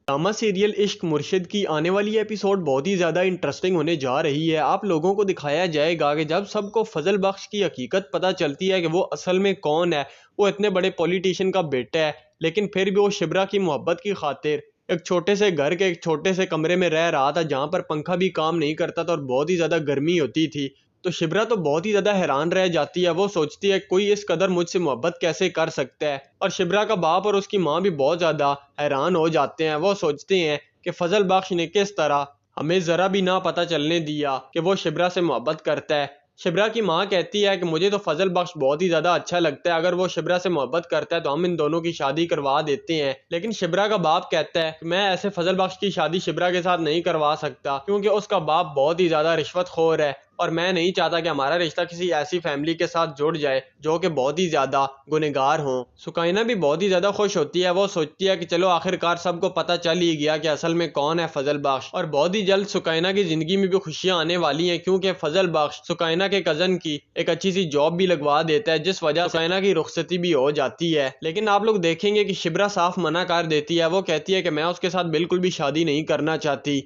ड्रामा सीरियल इश्क मुर्शिद की आने वाली एपिसोड बहुत ही ज़्यादा इंटरेस्टिंग होने जा रही है। आप लोगों को दिखाया जाएगा कि जब सबको फजल बख्श की हकीकत पता चलती है कि वो असल में कौन है। वो इतने बड़े पॉलिटिशियन का बेटा है, लेकिन फिर भी वो शिब्रा की मोहब्बत की खातिर एक छोटे से घर के एक छोटे से कमरे में रह रहा था, जहाँ पर पंखा भी काम नहीं करता था और बहुत ही ज़्यादा गर्मी होती थी। तो शिब्रा तो बहुत ही ज़्यादा हैरान रह जाती है। वो सोचती है कोई इस कदर मुझसे मोहब्बत कैसे कर सकता है, और शिब्रा का बाप और उसकी माँ भी बहुत ज़्यादा हैरान हो जाते हैं। वो सोचते हैं कि फजल बख्श ने किस तरह हमें ज़रा भी ना पता चलने दिया कि वो शिब्रा से मोहब्बत करता है। शिब्रा की माँ कहती है कि मुझे तो फजल बख्श बहुत ही ज़्यादा अच्छा लगता है, अगर वो शिब्रा से मोहब्बत करता है तो हम इन दोनों की शादी करवा देते हैं। लेकिन शिब्रा का बाप कहता है कि मैं ऐसे फजल बख्श की शादी शिब्रा के साथ नहीं करवा सकता, क्योंकि उसका बाप बहुत ही ज़्यादा रिश्वतखोर है, और मैं नहीं चाहता कि हमारा रिश्ता किसी ऐसी फैमिली के साथ जुड़ जाए जो कि बहुत ही ज़्यादा गुनहगार हों। सुकैना भी बहुत ही ज़्यादा खुश होती है। वो सोचती है कि चलो आखिरकार सबको पता चल ही गया कि असल में कौन है फजल बख्श, और बहुत ही जल्द सुकैना की ज़िंदगी में भी खुशियाँ आने वाली हैं, क्योंकि फजल बख्श सुकैना के कज़न की एक अच्छी सी जॉब भी लगवा देता है, जिस वजह से सुकैना की रुखसती भी हो जाती है। लेकिन आप लोग देखेंगे कि शिब्रा साफ मना कर देती है। वो कहती है कि मैं उसके साथ बिल्कुल भी शादी नहीं करना चाहती।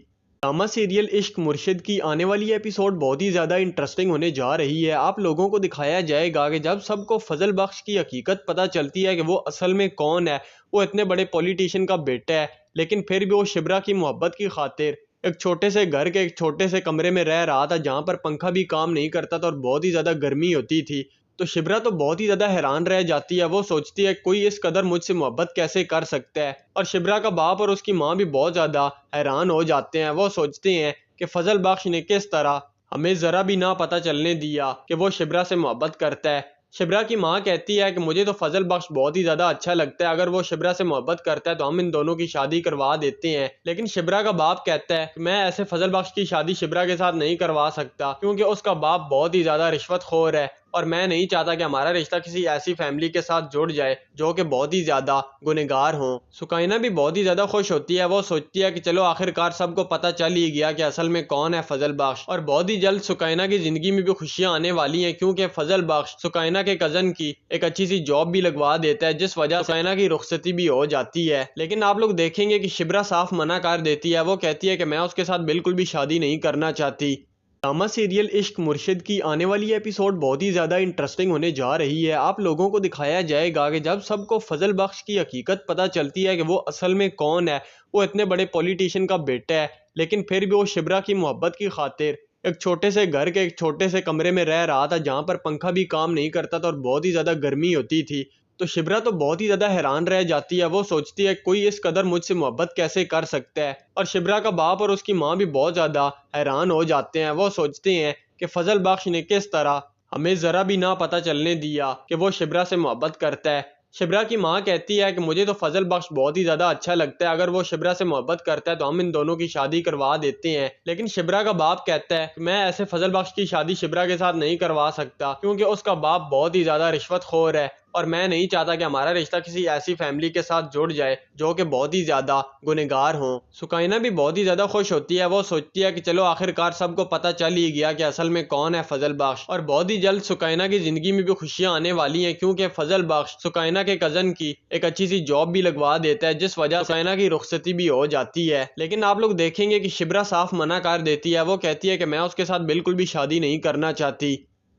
ड्रामा सीरियल इश्क मुर्शिद की आने वाली एपिसोड बहुत ही ज़्यादा इंटरेस्टिंग होने जा रही है। आप लोगों को दिखाया जाएगा कि जब सबको फजल बख्श की हकीकत पता चलती है कि वो असल में कौन है। वो इतने बड़े पॉलिटिशियन का बेटा है, लेकिन फिर भी वो शिब्रा की मोहब्बत की खातिर एक छोटे से घर के एक छोटे से कमरे में रह रहा था, जहाँ पर पंखा भी काम नहीं करता था और बहुत ही ज़्यादा गर्मी होती थी। तो शिब्रा तो बहुत ही ज़्यादा हैरान रह जाती है। वो सोचती है कोई इस कदर मुझसे मोहब्बत कैसे कर सकता है, और शिब्रा का बाप और उसकी माँ भी बहुत ज़्यादा हैरान हो जाते हैं। वो सोचते हैं कि फजल बख्श ने किस तरह हमें ज़रा भी ना पता चलने दिया कि वो शिब्रा से मोहब्बत करता है। शिब्रा की माँ कहती है कि मुझे तो फजल बख्श बहुत ही ज़्यादा अच्छा लगता है, अगर वो शिब्रा से मोहब्बत करता है तो हम इन दोनों की शादी करवा देते हैं। लेकिन शिब्रा का बाप कहता है कि मैं ऐसे फजल बख्श की शादी शिब्रा के साथ नहीं करवा सकता, क्योंकि उसका बाप बहुत ही ज़्यादा रिश्वतखोर है, और मैं नहीं चाहता कि हमारा रिश्ता किसी ऐसी फैमिली के साथ जुड़ जाए जो कि बहुत ही ज़्यादा गुनहगार हों। सुकैना भी बहुत ही ज़्यादा खुश होती है। वो सोचती है कि चलो आखिरकार सबको पता चल ही गया कि असल में कौन है फजल बख्श, और बहुत ही जल्द सुकैना की ज़िंदगी में भी खुशियाँ आने वाली हैं, क्योंकि फजल बख्श सुकैना के कज़न की एक अच्छी सी जॉब भी लगवा देता है, जिस वजह से सुकैना की रुखसती भी हो जाती है। लेकिन आप लोग देखेंगे कि शिब्रा साफ मना कर देती है। वो कहती है कि मैं उसके साथ बिल्कुल भी शादी नहीं करना चाहती। ड्रामा सीरियल इश्क मुर्शिद की आने वाली एपिसोड बहुत ही ज़्यादा इंटरेस्टिंग होने जा रही है। आप लोगों को दिखाया जाएगा कि जब सबको फजल बख्श की हकीकत पता चलती है कि वो असल में कौन है। वो इतने बड़े पॉलिटिशियन का बेटा है, लेकिन फिर भी वो शिब्रा की मोहब्बत की खातिर एक छोटे से घर के एक छोटे से कमरे में रह रहा था, जहाँ पर पंखा भी काम नहीं करता था और बहुत ही ज़्यादा गर्मी होती थी। तो शिब्रा तो बहुत ही ज़्यादा हैरान रह जाती है। वो सोचती है कोई इस कदर मुझसे मोहब्बत कैसे कर सकता है, और शिब्रा का बाप और उसकी माँ भी बहुत ज़्यादा हैरान हो जाते हैं। वो सोचते हैं कि फजल बख्श ने किस तरह हमें ज़रा भी ना पता चलने दिया कि वो शिब्रा से मोहब्बत करता है। शिब्रा की माँ कहती है कि मुझे तो फजल बख्श बहुत ही ज़्यादा अच्छा लगता है, अगर वो शिब्रा से मोहब्बत करता है तो हम इन दोनों की शादी करवा देते हैं। लेकिन शिब्रा का बाप कहता है कि मैं ऐसे फजल बख्श की शादी शिब्रा के साथ नहीं करवा सकता, क्योंकि उसका बाप बहुत ही ज़्यादा रिश्वतखोर है और मैं नहीं चाहता कि हमारा रिश्ता किसी ऐसी फैमिली के साथ जुड़ जाए जो कि बहुत ही ज़्यादा गुनहगार हों। सुकाइना भी बहुत ही ज़्यादा खुश होती है। वो सोचती है कि चलो आखिरकार सबको पता चल ही गया कि असल में कौन है फजल बख्श, और बहुत ही जल्द सुकाइना की ज़िंदगी में भी खुशियाँ आने वाली हैं, क्योंकि फजल बख्श सुकाइना के कज़न की एक अच्छी सी जॉब भी लगवा देता है, जिस वजह से सुकाइना की रुखसती भी हो जाती है। लेकिन आप लोग देखेंगे कि शिब्रा साफ मना कर देती है। वो कहती है कि मैं उसके साथ बिल्कुल भी शादी नहीं करना चाहती।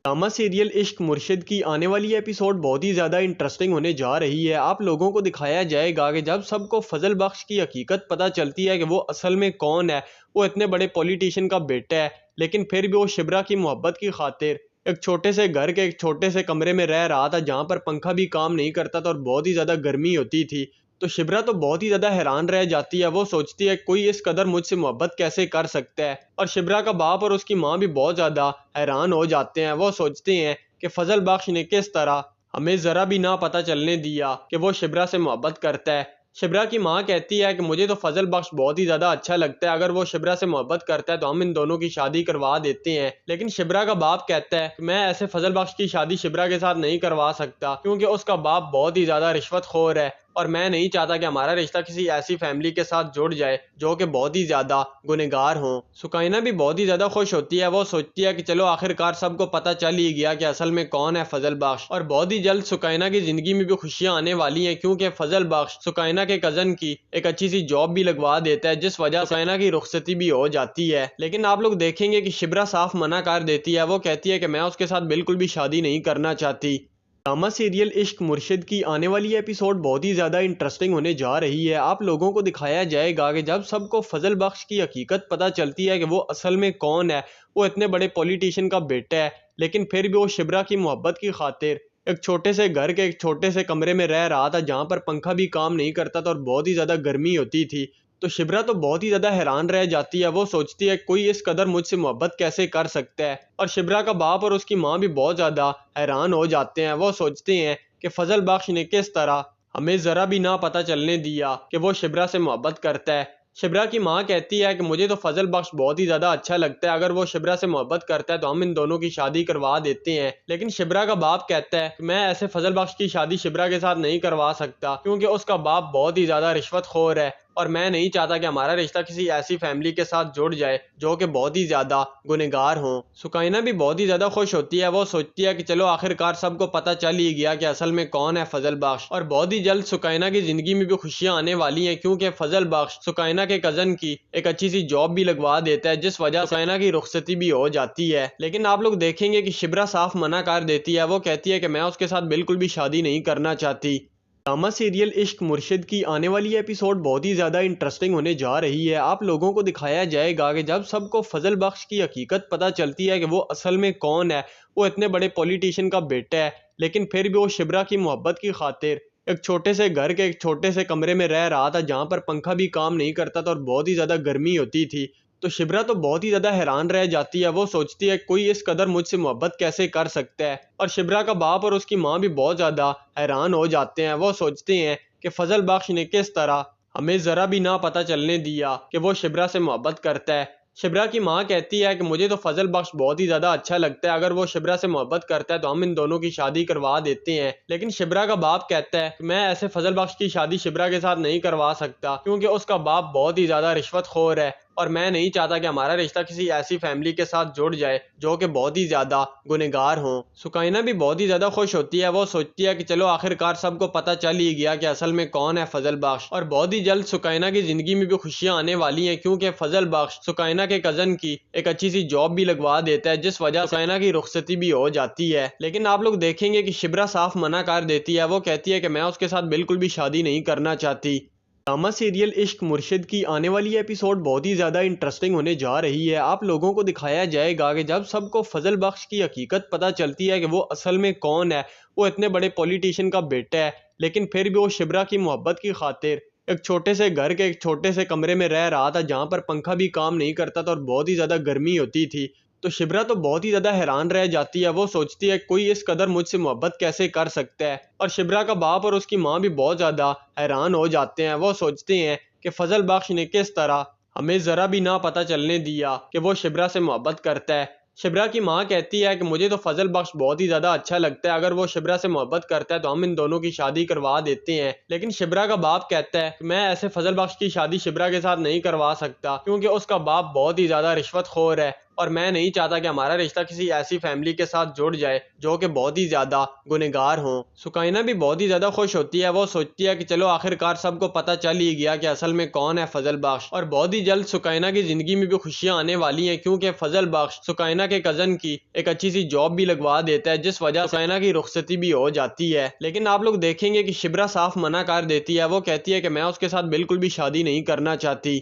ड्रामा सीरियल इश्क मुर्शिद की आने वाली एपिसोड बहुत ही ज़्यादा इंटरेस्टिंग होने जा रही है। आप लोगों को दिखाया जाएगा कि जब सबको फजल बख्श की हकीकत पता चलती है कि वो असल में कौन है। वो इतने बड़े पॉलिटिशियन का बेटा है, लेकिन फिर भी वो शिब्रा की मोहब्बत की खातिर एक छोटे से घर के एक छोटे से कमरे में रह रहा था, जहाँ पर पंखा भी काम नहीं करता था और बहुत ही ज़्यादा गर्मी होती थी। तो शिब्रा तो बहुत ही ज़्यादा हैरान रह जाती है। वो सोचती है कोई इस कदर मुझसे मोहब्बत कैसे कर सकता है, और शिब्रा का बाप और उसकी माँ भी बहुत ज़्यादा हैरान हो जाते हैं। वो सोचते हैं कि फजल बख्श ने किस तरह हमें ज़रा भी ना पता चलने दिया कि वो शिब्रा से मोहब्बत करता है। शिब्रा की माँ कहती है कि मुझे तो फजल बख्श बहुत ही ज़्यादा अच्छा लगता है, अगर वो शिब्रा से मोहब्बत करता है तो हम इन दोनों की शादी करवा देते हैं। लेकिन शिब्रा का बाप कहता है कि मैं ऐसे फजल बख्श की शादी शिब्रा के साथ नहीं करवा सकता, क्योंकि उसका बाप बहुत ही ज़्यादा रिश्वतखोर है और मैं नहीं चाहता कि हमारा रिश्ता किसी ऐसी फैमिली के साथ जुड़ जाए जो कि बहुत ही ज़्यादा गुनहगार हों। सुकाइना भी बहुत ही ज़्यादा खुश होती है। वो सोचती है कि चलो आखिरकार सबको पता चल ही गया कि असल में कौन है फजल बख्श, और बहुत ही जल्द सुकाइना की ज़िंदगी में भी खुशियाँ आने वाली हैं, क्योंकि फजल बख्श सुकाइना के कज़न की एक अच्छी सी जॉब भी लगवा देता है, जिस वजह से सुकाइना की रुखसती भी हो जाती है। लेकिन आप लोग देखेंगे कि शिब्रा साफ मना कर देती है। वो कहती है कि मैं उसके साथ बिल्कुल भी शादी नहीं करना चाहती। ड्रामा सीरियल इश्क मुर्शिद की आने वाली एपिसोड बहुत ही ज़्यादा इंटरेस्टिंग होने जा रही है। आप लोगों को दिखाया जाएगा कि जब सबको फजल बख्श की हकीकत पता चलती है कि वो असल में कौन है। वो इतने बड़े पॉलिटिशियन का बेटा है, लेकिन फिर भी वो शिब्रा की मोहब्बत की खातिर एक छोटे से घर के एक छोटे से कमरे में रह रहा था, जहाँ पर पंखा भी काम नहीं करता था और बहुत ही ज़्यादा गर्मी होती थी। तो शिब्रा तो बहुत ही ज़्यादा हैरान रह जाती है। वो सोचती है कोई इस कदर मुझसे मोहब्बत कैसे कर सकता है, और शिब्रा का बाप और उसकी माँ भी बहुत ज़्यादा हैरान हो जाते हैं। वो सोचते हैं कि फजल बख्श ने किस तरह हमें ज़रा भी ना पता चलने दिया कि वो शिब्रा से मोहब्बत करता है। शिब्रा की माँ कहती है कि मुझे तो फजल बख्श बहुत ही ज़्यादा अच्छा लगता है, अगर वो शिब्रा से मोहब्बत करता है तो हम इन दोनों की शादी करवा देते हैं। लेकिन शिब्रा का बाप कहता है कि मैं ऐसे फजल बख्श की शादी शिब्रा के साथ नहीं करवा सकता, क्योंकि उसका बाप बहुत ही ज़्यादा रिश्वतखोर है और मैं नहीं चाहता कि हमारा रिश्ता किसी ऐसी फैमिली के साथ जुड़ जाए जो कि बहुत ही ज़्यादा गुनहगार हों। सुकाइना भी बहुत ही ज़्यादा खुश होती है। वो सोचती है कि चलो आखिरकार सबको पता चल ही गया कि असल में कौन है फजल बख्श, और बहुत ही जल्द सुकाइना की ज़िंदगी में भी खुशियाँ आने वाली हैं, क्योंकि फजल बख्श सुकाइना के कज़न की एक अच्छी सी जॉब भी लगवा देता है, जिस वजह से सुकाइना की रुखसती भी हो जाती है। लेकिन आप लोग देखेंगे कि शिब्रा साफ मना कर देती है। वो कहती है कि मैं उसके साथ बिल्कुल भी शादी नहीं करना चाहती। ड्रामा सीरियल इश्क मुर्शिद की आने वाली एपिसोड बहुत ही ज़्यादा इंटरेस्टिंग होने जा रही है। आप लोगों को दिखाया जाएगा कि जब सबको फजल बख्श की हकीकत पता चलती है कि वो असल में कौन है। वो इतने बड़े पॉलिटिशियन का बेटा है, लेकिन फिर भी वो शिब्रा की मोहब्बत की खातिर एक छोटे से घर के एक छोटे से कमरे में रह रहा था, जहाँ पर पंखा भी काम नहीं करता था और बहुत ही ज़्यादा गर्मी होती थी। तो शिब्रा तो बहुत ही ज़्यादा हैरान रह जाती है। वो सोचती है कोई इस कदर मुझसे मोहब्बत कैसे कर सकता है, और शिब्रा का बाप और उसकी माँ भी बहुत ज़्यादा हैरान हो जाते हैं। वो सोचते हैं कि फजल बख्श ने किस तरह हमें ज़रा भी ना पता चलने दिया कि वो शिब्रा से मोहब्बत करता है। शिब्रा की माँ कहती है कि मुझे तो फजल बख्श बहुत ही ज़्यादा अच्छा लगता है, अगर वो शिब्रा से मोहब्बत करता है तो हम इन दोनों की शादी करवा देते हैं। लेकिन शिब्रा का बाप कहता है कि मैं ऐसे फजल बख्श की शादी शिब्रा के साथ नहीं करवा सकता, क्योंकि उसका बाप बहुत ही ज़्यादा रिश्वतखोर है और मैं नहीं चाहता कि हमारा रिश्ता किसी ऐसी फैमिली के साथ जुड़ जाए जो कि बहुत ही ज़्यादा गुनहगार हों। सुकाइना भी बहुत ही ज़्यादा खुश होती है। वो सोचती है कि चलो आखिरकार सबको पता चल ही गया कि असल में कौन है फजल बख्श, और बहुत ही जल्द सुकाइना की ज़िंदगी में भी खुशियाँ आने वाली हैं, क्योंकि फजल बख्श सुकाइना के कज़न की एक अच्छी सी जॉब भी लगवा देता है, जिस वजह से सुकाइना की रुखसती भी हो जाती है। लेकिन आप लोग देखेंगे कि शिब्रा साफ मना कर देती है। वो कहती है कि मैं उसके साथ बिल्कुल भी शादी नहीं करना चाहती। ड्रामा सीरियल इश्क मुर्शिद की आने वाली एपिसोड बहुत ही ज़्यादा इंटरेस्टिंग होने जा रही है। आप लोगों को दिखाया जाएगा कि जब सबको फजल बख्श की हकीकत पता चलती है कि वो असल में कौन है। वो इतने बड़े पॉलिटिशियन का बेटा है, लेकिन फिर भी वो शिब्रा की मोहब्बत की खातिर एक छोटे से घर के एक छोटे से कमरे में रह रहा था, जहाँ पर पंखा भी काम नहीं करता था और बहुत ही ज़्यादा गर्मी होती थी। तो शिब्रा तो बहुत ही ज़्यादा हैरान रह जाती है। वो सोचती है कोई इस कदर मुझसे मोहब्बत कैसे कर सकता है। और शिब्रा का बाप और उसकी माँ भी बहुत ज़्यादा हैरान हो जाते हैं। वो सोचते हैं कि फजल बख्श ने किस तरह हमें ज़रा भी ना पता चलने दिया कि वो शिब्रा से मोहब्बत करता है। शिब्रा की माँ कहती है कि मुझे तो फजल बख्श बहुत ही ज़्यादा अच्छा लगता है, अगर वो शिब्रा से मोहब्बत करता है तो हम इन दोनों की शादी करवा देते हैं। लेकिन शिब्रा का बाप कहता है कि मैं ऐसे फजल बख्श की शादी शिब्रा के साथ नहीं करवा सकता, क्योंकि उसका बाप बहुत ही ज़्यादा रिश्वतखोर है और मैं नहीं चाहता कि हमारा रिश्ता किसी ऐसी फैमिली के साथ जुड़ जाए जो कि बहुत ही ज़्यादा गुनहगार हों। सुकाइना भी बहुत ही ज़्यादा खुश होती है। वो सोचती है कि चलो आखिरकार सबको पता चल ही गया कि असल में कौन है फजल बख्श। और बहुत ही जल्द सुकाइना की ज़िंदगी में भी खुशियाँ आने वाली हैं, क्योंकि फजल बख्श सुकाइना के कज़न की एक अच्छी सी जॉब भी लगवा देता है, जिस वजह से सुकाइना की रुखसती भी हो जाती है। लेकिन आप लोग देखेंगे कि शिब्रा साफ मना कर देती है। वो कहती है कि मैं उसके साथ बिल्कुल भी शादी नहीं करना चाहती।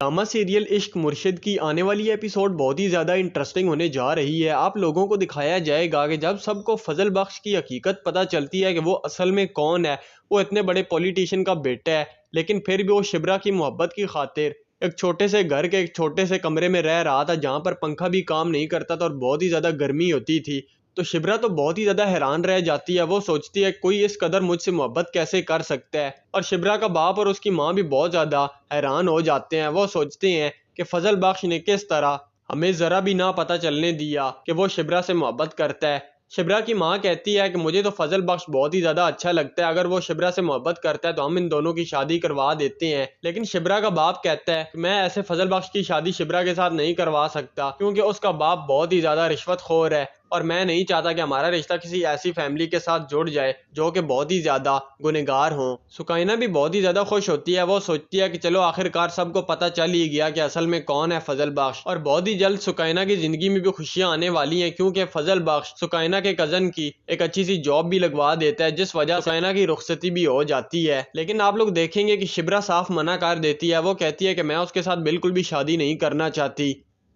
ड्रामा सीरियल इश्क मुर्शिद की आने वाली एपिसोड बहुत ही ज़्यादा इंटरेस्टिंग होने जा रही है। आप लोगों को दिखाया जाएगा कि जब सबको फजल बख्श की हकीकत पता चलती है कि वो असल में कौन है। वो इतने बड़े पॉलिटिशियन का बेटा है, लेकिन फिर भी वो शिब्रा की मोहब्बत की खातिर एक छोटे से घर के एक छोटे से कमरे में रह रहा था, जहाँ पर पंखा भी काम नहीं करता था और बहुत ही ज़्यादा गर्मी होती थी। तो शिब्रा तो बहुत ही ज़्यादा हैरान रह जाती है। वो सोचती है कोई इस कदर मुझसे मोहब्बत कैसे कर सकता है। और शिब्रा का बाप और उसकी माँ भी बहुत ज़्यादा हैरान हो जाते हैं। वो सोचते हैं कि फजल बख्श ने किस तरह हमें ज़रा भी ना पता चलने दिया कि वो शिब्रा से मोहब्बत करता है। शिब्रा की माँ कहती है कि मुझे तो फजल बख्श बहुत ही ज़्यादा अच्छा लगता है, अगर वो शिब्रा से मोहब्बत करता है तो हम इन दोनों की शादी करवा देते हैं। लेकिन शिब्रा का बाप कहता है कि मैं ऐसे फजल बख्श की शादी शिब्रा के साथ नहीं करवा सकता, क्योंकि उसका बाप बहुत ही ज़्यादा रिश्वतखोर है और मैं नहीं चाहता कि हमारा रिश्ता किसी ऐसी फैमिली के साथ जुड़ जाए जो कि बहुत ही ज़्यादा गुनहगार हों। सुकाइना भी बहुत ही ज़्यादा खुश होती है। वो सोचती है कि चलो आखिरकार सबको पता चल ही गया कि असल में कौन है फजल बख्श। और बहुत ही जल्द सुकाइना की ज़िंदगी में भी खुशियाँ आने वाली हैं, क्योंकि फजल बख्श सुकाइना के कज़न की एक अच्छी सी जॉब भी लगवा देता है, जिस वजह से सुकाइना की रुखसती भी हो जाती है। लेकिन आप लोग देखेंगे कि शिब्रा साफ मना कर देती है। वो कहती है कि मैं उसके साथ बिल्कुल भी शादी नहीं करना चाहती।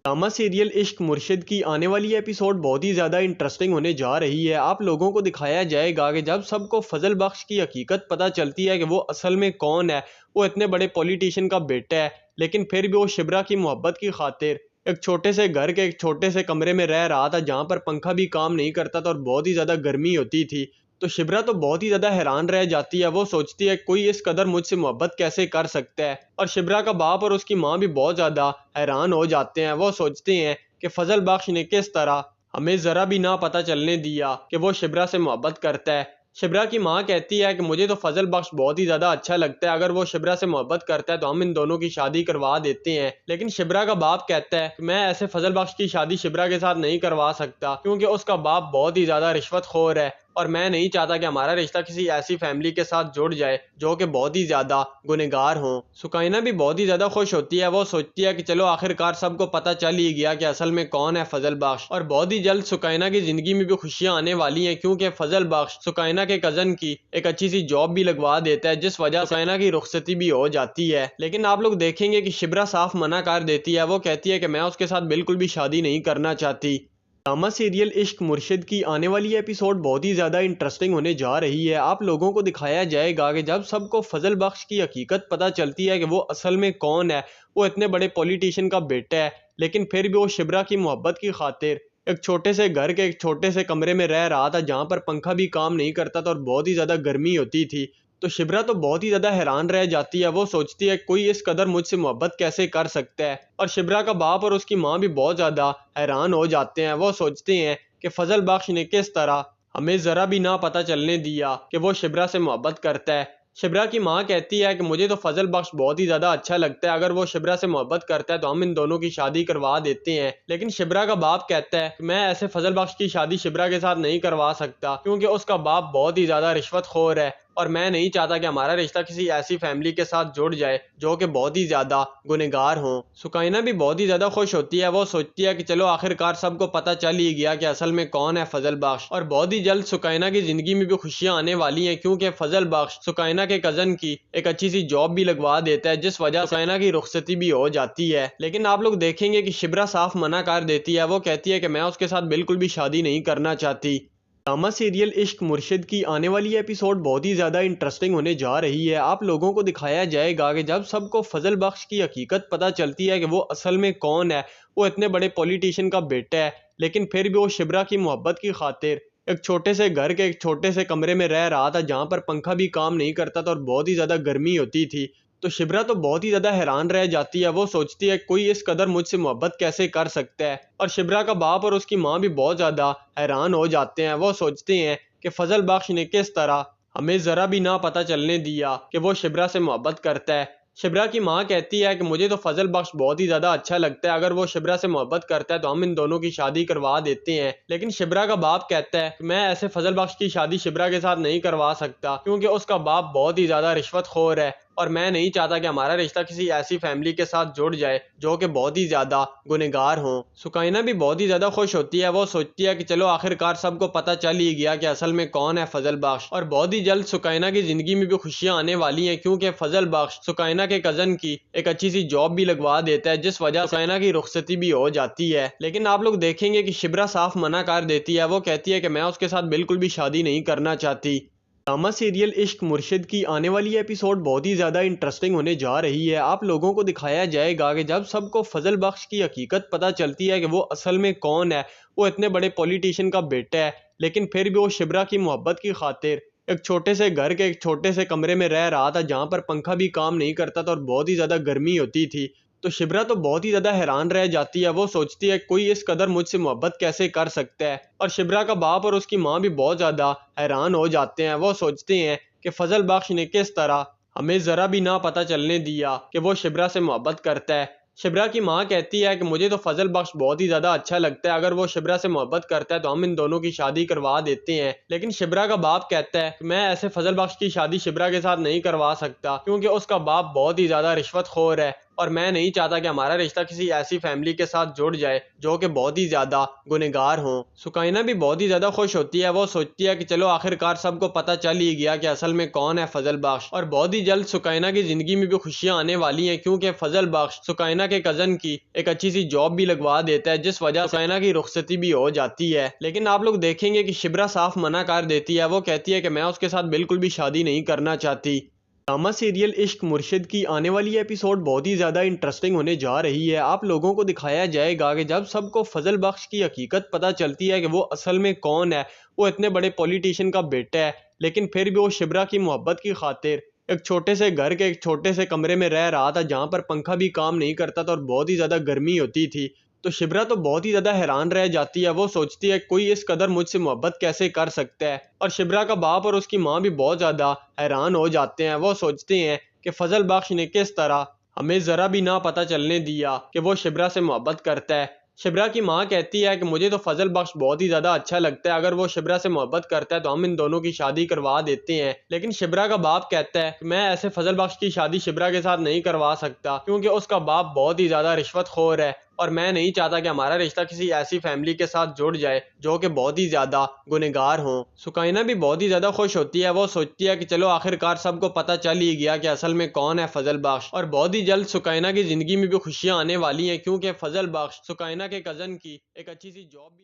ड्रामा सीरियल इश्क मुर्शिद की आने वाली एपिसोड बहुत ही ज़्यादा इंटरेस्टिंग होने जा रही है। आप लोगों को दिखाया जाएगा कि जब सबको फजल बख्श की हकीकत पता चलती है कि वो असल में कौन है। वो इतने बड़े पॉलिटिशियन का बेटा है, लेकिन फिर भी वो शिब्रा की मोहब्बत की खातिर एक छोटे से घर के एक छोटे से कमरे में रह रहा था, जहाँ पर पंखा भी काम नहीं करता था और बहुत ही ज़्यादा गर्मी होती थी। तो शिब्रा तो बहुत ही ज़्यादा हैरान रह जाती है। वो सोचती है कोई इस कदर मुझसे मोहब्बत कैसे कर सकता है। और शिब्रा का बाप और उसकी माँ भी बहुत ज़्यादा हैरान हो जाते हैं। वो सोचते हैं कि फजल बख्श ने किस तरह हमें ज़रा भी ना पता चलने दिया कि वो शिब्रा से मोहब्बत करता है। शिब्रा की माँ कहती है कि मुझे तो फजल बख्श बहुत ही ज़्यादा अच्छा लगता है, अगर वो शिब्रा से मोहब्बत करता है तो हम इन दोनों की शादी करवा देते हैं। लेकिन शिब्रा का बाप कहता है कि मैं ऐसे फजल बख्श की शादी शिब्रा के साथ नहीं करवा सकता, क्योंकि उसका बाप बहुत ही ज़्यादा रिश्वतखोर है और मैं नहीं चाहता कि हमारा रिश्ता किसी ऐसी फैमिली के साथ जुड़ जाए जो कि बहुत ही ज़्यादा गुनहगार हों। सुकाइना भी बहुत ही ज़्यादा खुश होती है। वो सोचती है कि चलो आखिरकार सबको पता चल ही गया कि असल में कौन है फजल बख्श। और बहुत ही जल्द सुकाइना की ज़िंदगी में भी खुशियाँ आने वाली हैं, क्योंकि फजल बख्श सुकाइना के कज़न की एक अच्छी सी जॉब भी लगवा देता है, जिस वजह से सुकाइना की रुखसती भी हो जाती है। लेकिन आप लोग देखेंगे कि शिब्रा साफ मना कर देती है। वो कहती है कि मैं उसके साथ बिल्कुल भी शादी नहीं करना चाहती। ड्रामा सीरियल इश्क मुर्शिद की आने वाली एपिसोड बहुत ही ज़्यादा इंटरेस्टिंग होने जा रही है। आप लोगों को दिखाया जाएगा कि जब सबको फजल बख्श की हकीकत पता चलती है कि वो असल में कौन है। वो इतने बड़े पॉलिटिशियन का बेटा है, लेकिन फिर भी वो शिब्रा की मोहब्बत की खातिर एक छोटे से घर के एक छोटे से कमरे में रह रहा था, जहाँ पर पंखा भी काम नहीं करता था और बहुत ही ज़्यादा गर्मी होती थी। तो शिब्रा तो बहुत ही ज़्यादा हैरान रह जाती है। वो सोचती है कोई इस कदर मुझसे मोहब्बत कैसे कर सकता है। और शिब्रा का बाप और उसकी माँ भी बहुत ज़्यादा हैरान हो जाते हैं। वो सोचते हैं कि फजल बख्श ने किस तरह हमें ज़रा भी ना पता चलने दिया कि वो शिब्रा से मोहब्बत करता है। शिब्रा की माँ कहती है कि मुझे तो फजल बख्श बहुत ही ज़्यादा अच्छा लगता है, अगर वो शिब्रा से मोहब्बत करता है तो हम इन दोनों की शादी करवा देते हैं। लेकिन शिब्रा का बाप कहता है कि मैं ऐसे फजल बख्श की शादी शिब्रा के साथ नहीं करवा सकता, क्योंकि उसका बाप बहुत ही ज़्यादा रिश्वतखोर है और मैं नहीं चाहता कि हमारा रिश्ता किसी ऐसी फैमिली के साथ जुड़ जाए जो कि बहुत ही ज़्यादा गुनहगार हों। सुकाइना भी बहुत ही ज़्यादा खुश होती है। वो सोचती है कि चलो आखिरकार सबको पता चल ही गया कि असल में कौन है फजल बख्श। और बहुत ही जल्द सुकाइना की ज़िंदगी में भी खुशियाँ आने वाली हैं, क्योंकि फजल बख्श सुकाइना के कज़न की एक अच्छी सी जॉब भी लगवा देता है, जिस वजह से सुकाइना की रुखसती भी हो जाती है। लेकिन आप लोग देखेंगे कि शिब्रा साफ मना कर देती है। वो कहती है कि मैं उसके साथ बिल्कुल भी शादी नहीं करना चाहती। ड्रामा सीरियल इश्क मुर्शिद की आने वाली एपिसोड बहुत ही ज़्यादा इंटरेस्टिंग होने जा रही है। आप लोगों को दिखाया जाएगा कि जब सबको फजल बख्श की हकीकत पता चलती है कि वो असल में कौन है। वो इतने बड़े पॉलिटिशियन का बेटा है, लेकिन फिर भी वो शिब्रा की मोहब्बत की खातिर एक छोटे से घर के एक छोटे से कमरे में रह रहा था, जहाँ पर पंखा भी काम नहीं करता था और बहुत ही ज़्यादा गर्मी होती थी। तो शिब्रा तो बहुत ही ज़्यादा हैरान रह जाती है। वो सोचती है कोई इस कदर मुझसे मोहब्बत कैसे कर सकता है। और शिब्रा का बाप और उसकी माँ भी बहुत ज़्यादा हैरान हो जाते हैं। वो सोचते हैं कि फजल बख्श ने किस तरह हमें ज़रा भी ना पता चलने दिया कि वो शिब्रा से मोहब्बत करता है। शिब्रा की माँ कहती है कि मुझे तो फजल बख्श बहुत ही ज़्यादा अच्छा लगता है, अगर वो शिब्रा से मोहब्बत करता है तो हम इन दोनों की शादी करवा देते हैं। लेकिन शिब्रा का बाप कहता है कि मैं ऐसे फजल बख्श की शादी शिब्रा के साथ नहीं करवा सकता, क्योंकि उसका बाप बहुत ही ज़्यादा रिश्वतखोर है और मैं नहीं चाहता कि हमारा रिश्ता किसी ऐसी फैमिली के साथ जुड़ जाए जो कि बहुत ही ज़्यादा गुनहगार हों। सुकैना भी बहुत ही ज़्यादा खुश होती है। वो सोचती है कि चलो आखिरकार सबको पता चल ही गया कि असल में कौन है फजल बख्श। और बहुत ही जल्द सुकैना की ज़िंदगी में भी खुशियाँ आने वाली हैं, क्योंकि फजल बख्श सुकैना के कज़न की एक अच्छी सी जॉब भी लगवा देता है, जिस वजह से सुकैना की रुखसती भी हो जाती है। लेकिन आप लोग देखेंगे कि शिब्रा साफ मना कर देती है। वो कहती है कि मैं उसके साथ बिल्कुल भी शादी नहीं करना चाहती। ड्रामा सीरियल इश्क मुर्शिद की आने वाली एपिसोड बहुत ही ज़्यादा इंटरेस्टिंग होने जा रही है। आप लोगों को दिखाया जाएगा कि जब सबको फजल बख्श की हकीकत पता चलती है कि वो असल में कौन है। वो इतने बड़े पॉलिटिशियन का बेटा है, लेकिन फिर भी वो शिब्रा की मोहब्बत की खातिर एक छोटे से घर के एक छोटे से कमरे में रह रहा था, जहाँ पर पंखा भी काम नहीं करता था और बहुत ही ज़्यादा गर्मी होती थी। तो शिब्रा तो बहुत ही ज़्यादा हैरान रह जाती है। वो सोचती है कोई इस कदर मुझसे मोहब्बत कैसे कर सकता है। और शिब्रा का बाप और उसकी माँ भी बहुत ज़्यादा हैरान हो जाते हैं। वो सोचते हैं कि फजल बख्श ने किस तरह हमें ज़रा भी ना पता चलने दिया कि वो शिब्रा से मोहब्बत करता है। शिब्रा की माँ कहती है कि मुझे तो फजल बख्श बहुत ही ज़्यादा अच्छा लगता है, अगर वो शिब्रा से मोहब्बत करता है तो हम इन दोनों की शादी करवा देते हैं। लेकिन शिब्रा का बाप कहता है कि मैं ऐसे फजल बख्श की शादी शिब्रा के साथ नहीं करवा सकता, क्योंकि उसका बाप बहुत ही ज़्यादा रिश्वतखोर है और मैं नहीं चाहता कि हमारा रिश्ता किसी ऐसी फैमिली के साथ जुड़ जाए जो कि बहुत ही ज़्यादा गुनहगार हों। सुकैना भी बहुत ही ज़्यादा खुश होती है। वो सोचती है कि चलो आखिरकार सबको पता चल ही गया कि असल में कौन है फजल बख्श। और बहुत ही जल्द सुकैना की ज़िंदगी में भी खुशियाँ आने वाली हैं, क्योंकि फजल बख्श सुकैना के कज़न की एक अच्छी सी जॉब भी लगवा देता है, जिस वजह से सुकैना की रुखसती भी हो जाती है। लेकिन आप लोग देखेंगे कि शिब्रा साफ मना कर देती है। वो कहती है कि मैं उसके साथ बिल्कुल भी शादी नहीं करना चाहती। ड्रामा सीरियल इश्क मुर्शिद की आने वाली एपिसोड बहुत ही ज़्यादा इंटरेस्टिंग होने जा रही है। आप लोगों को दिखाया जाएगा कि जब सबको फजल बख्श की हकीकत पता चलती है कि वो असल में कौन है। वो इतने बड़े पॉलिटिशियन का बेटा है, लेकिन फिर भी वो शिब्रा की मोहब्बत की खातिर एक छोटे से घर के एक छोटे से कमरे में रह रहा था, जहाँ पर पंखा भी काम नहीं करता था और बहुत ही ज़्यादा गर्मी होती थी। तो शिब्रा तो बहुत ही ज़्यादा हैरान रह जाती है। वो सोचती है कोई इस कदर मुझसे मोहब्बत कैसे कर सकता है। और शिब्रा का बाप और उसकी माँ भी बहुत ज़्यादा हैरान हो जाते हैं। वो सोचते हैं कि फजल बख्श ने किस तरह हमें ज़रा भी ना पता चलने दिया कि वो शिब्रा से मोहब्बत करता है। शिब्रा की माँ कहती है कि मुझे तो फजल बख्श बहुत ही ज़्यादा अच्छा लगता है, अगर वो शिब्रा से मोहब्बत करता है तो हम इन दोनों की शादी करवा देते हैं। लेकिन शिब्रा का बाप कहता है कि मैं ऐसे फजल बख्श की शादी शिब्रा के साथ नहीं करवा सकता, क्योंकि उसका बाप बहुत ही ज़्यादा रिश्वतखोर है और मैं नहीं चाहता कि हमारा रिश्ता किसी ऐसी फैमिली के साथ जुड़ जाए जो कि बहुत ही ज़्यादा गुनहगार हों। सुकैना भी बहुत ही ज़्यादा खुश होती है। वो सोचती है कि चलो आखिरकार सबको पता चल ही गया कि असल में कौन है फजल बख्श। और बहुत ही जल्द सुकैना की ज़िंदगी में भी खुशियाँ आने वाली हैं, क्योंकि फजल बख्श सुकैना के कज़न की एक अच्छी सी जॉब भी